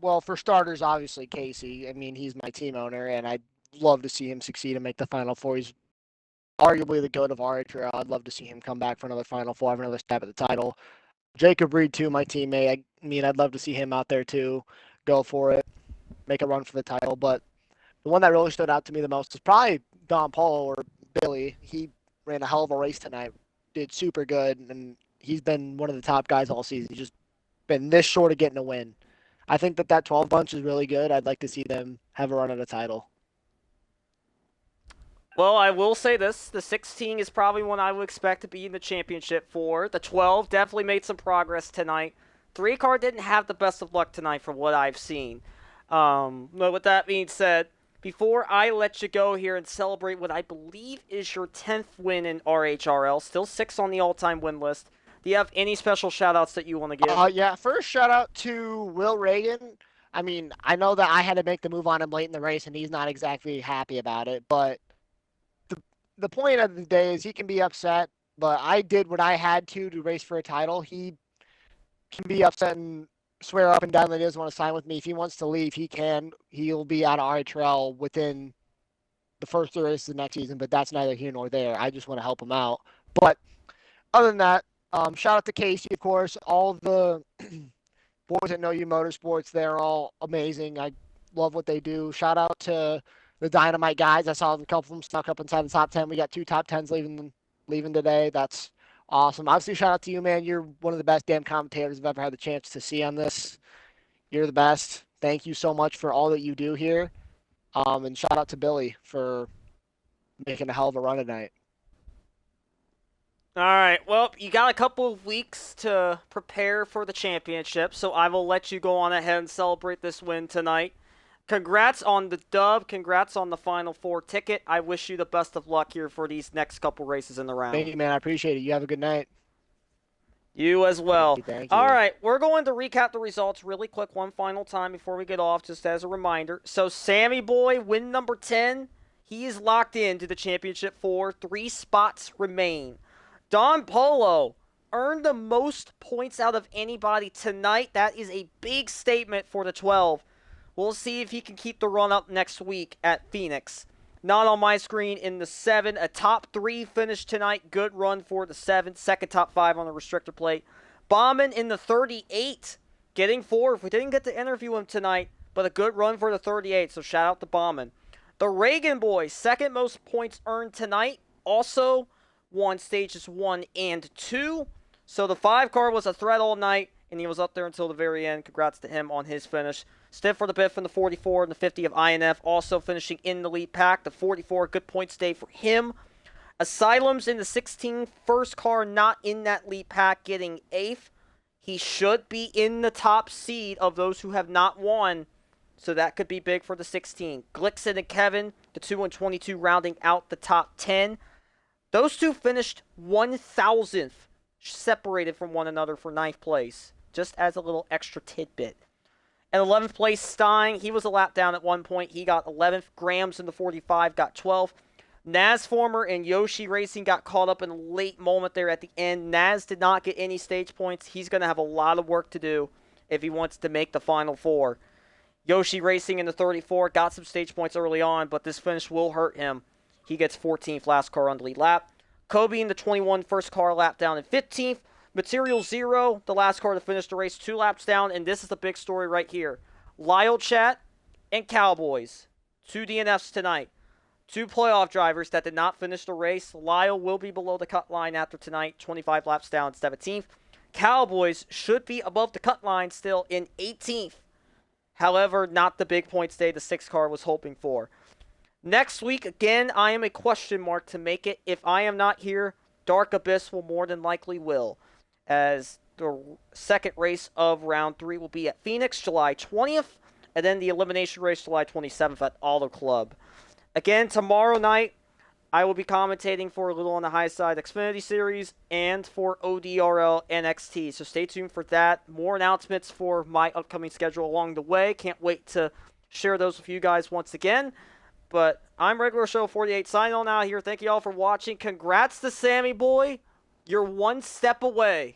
Well, for starters, obviously Casey. I mean, he's my team owner, and I'd love to see him succeed and make the Final Four. He's arguably the GOAT of RHRL. I'd love to see him come back for another Final Four, have another stab at the title. Jacob Reed, too, my teammate. I mean, I'd love to see him out there, too. Go for it. Make a run for the title. But the one that really stood out to me the most is probably Don Paulo or Billy. He ran a hell of a race tonight. Did super good, and he's been one of the top guys all season. He's just been this short of getting a win. I think that 12 bunch is really good. I'd like to see them have a run at a title. Well, I will say this. The 16 is probably one I would expect to be in the championship for. The 12 definitely made some progress tonight. 3-car didn't have the best of luck tonight from what I've seen. But with that being said, before I let you go here and celebrate what I believe is your 10th win in RHRL, still 6 on the all-time win list, do you have any special shout-outs that you want to give? Yeah, first shout-out to Will Reagan. I mean, I know that I had to make the move on him late in the race, and he's not exactly happy about it, but the point of the day is he can be upset, but I did what I had to race for a title. He can be upset and swear up and down that he doesn't want to sign with me. If he wants to leave, he can. He'll be out of RHRL within the first 3 races of next season, but that's neither here nor there. I just want to help him out. But other than that, shout out to Casey, of course. All the boys that know you Motorsports, they're all amazing. I love what they do. Shout out to the Dynamite guys. I saw a couple of them snuck up inside the top 10. We got 2 top 10s leaving today. That's awesome. Obviously, shout out to you, man. You're one of the best damn commentators I've ever had the chance to see on this. You're the best. Thank you so much for all that you do here. And shout out to Billy for making a hell of a run tonight. All right, well, you got a couple of weeks to prepare for the championship, so I will let you go on ahead and celebrate this win tonight. Congrats on the dub. Congrats on the Final Four ticket. I wish you the best of luck here for these next couple races in the round. Thank you, man. I appreciate it. You have a good night. You as well. Thank you. All right, we're going to recap the results really quick one final time before we get off, just as a reminder. So, Sammy Boy, win number 10. He is locked into the championship 4. 3 spots remain. Don Polo earned the most points out of anybody tonight. That is a big statement for the 12. We'll see if he can keep the run up next week at Phoenix. Not on my screen in the 7. A top 3 finish tonight. Good run for the 7. Second top 5 on the restrictor plate. Bauman in the 38. Getting 4th. We didn't get to interview him tonight, but a good run for the 38. So shout out to Bauman. The Reagan boys, second most points earned tonight. Also won stages 1 and 2. So the 5 car was a threat all night, and he was up there until the very end. Congrats to him on his finish. Stiff for the Biff in the 44 and the 50 of INF, also finishing in the lead pack. The 44, good points day for him. Asylums in the 16, first car not in that lead pack, getting 8th. He should be in the top seed of those who have not won, so that could be big for the 16. Glixen and Kevin, the 2 and 22, rounding out the top 10. Those two finished 1,000th, separated from one another for 9th place, just as a little extra tidbit. In 11th place, Stein, he was a lap down at one point. He got 11th. Grams in the 45 got 12th. Nasformer and Yoshi Racing got caught up in a late moment there at the end. Naz did not get any stage points. He's going to have a lot of work to do if he wants to make the Final Four. Yoshi Racing in the 34 got some stage points early on, but this finish will hurt him. He gets 14th, last car on the lead lap. Kobe in the 21, first car lap down in 15th. Material Zero, the last car to finish the race, 2 laps down, and this is the big story right here. Lyle Chat and Cowboys, 2 DNFs tonight. 2 playoff drivers that did not finish the race. Lyle will be below the cut line after tonight, 25 laps down, 17th. Cowboys should be above the cut line still in 18th. However, not the big points day the 6 car was hoping for. Next week, again, I am a question mark to make it. If I am not here, Dark Abyss will more than likely will, as the second race of round 3 will be at Phoenix, July 20th, and then the elimination race, July 27th at Auto Club. Again, tomorrow night, I will be commentating for a little on the high side Xfinity Series and for ODRL NXT, so stay tuned for that. More announcements for my upcoming schedule along the way. Can't wait to share those with you guys once again. But I'm Regular Show 48 signing on out here. Thank you all for watching. Congrats to Sammy Boy. You're one step away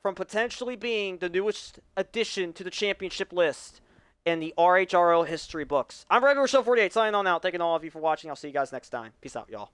from potentially being the newest addition to the championship list in the RHRL history books. I'm Regular Show 48 signing on out. Thanking all of you for watching. I'll see you guys next time. Peace out, y'all.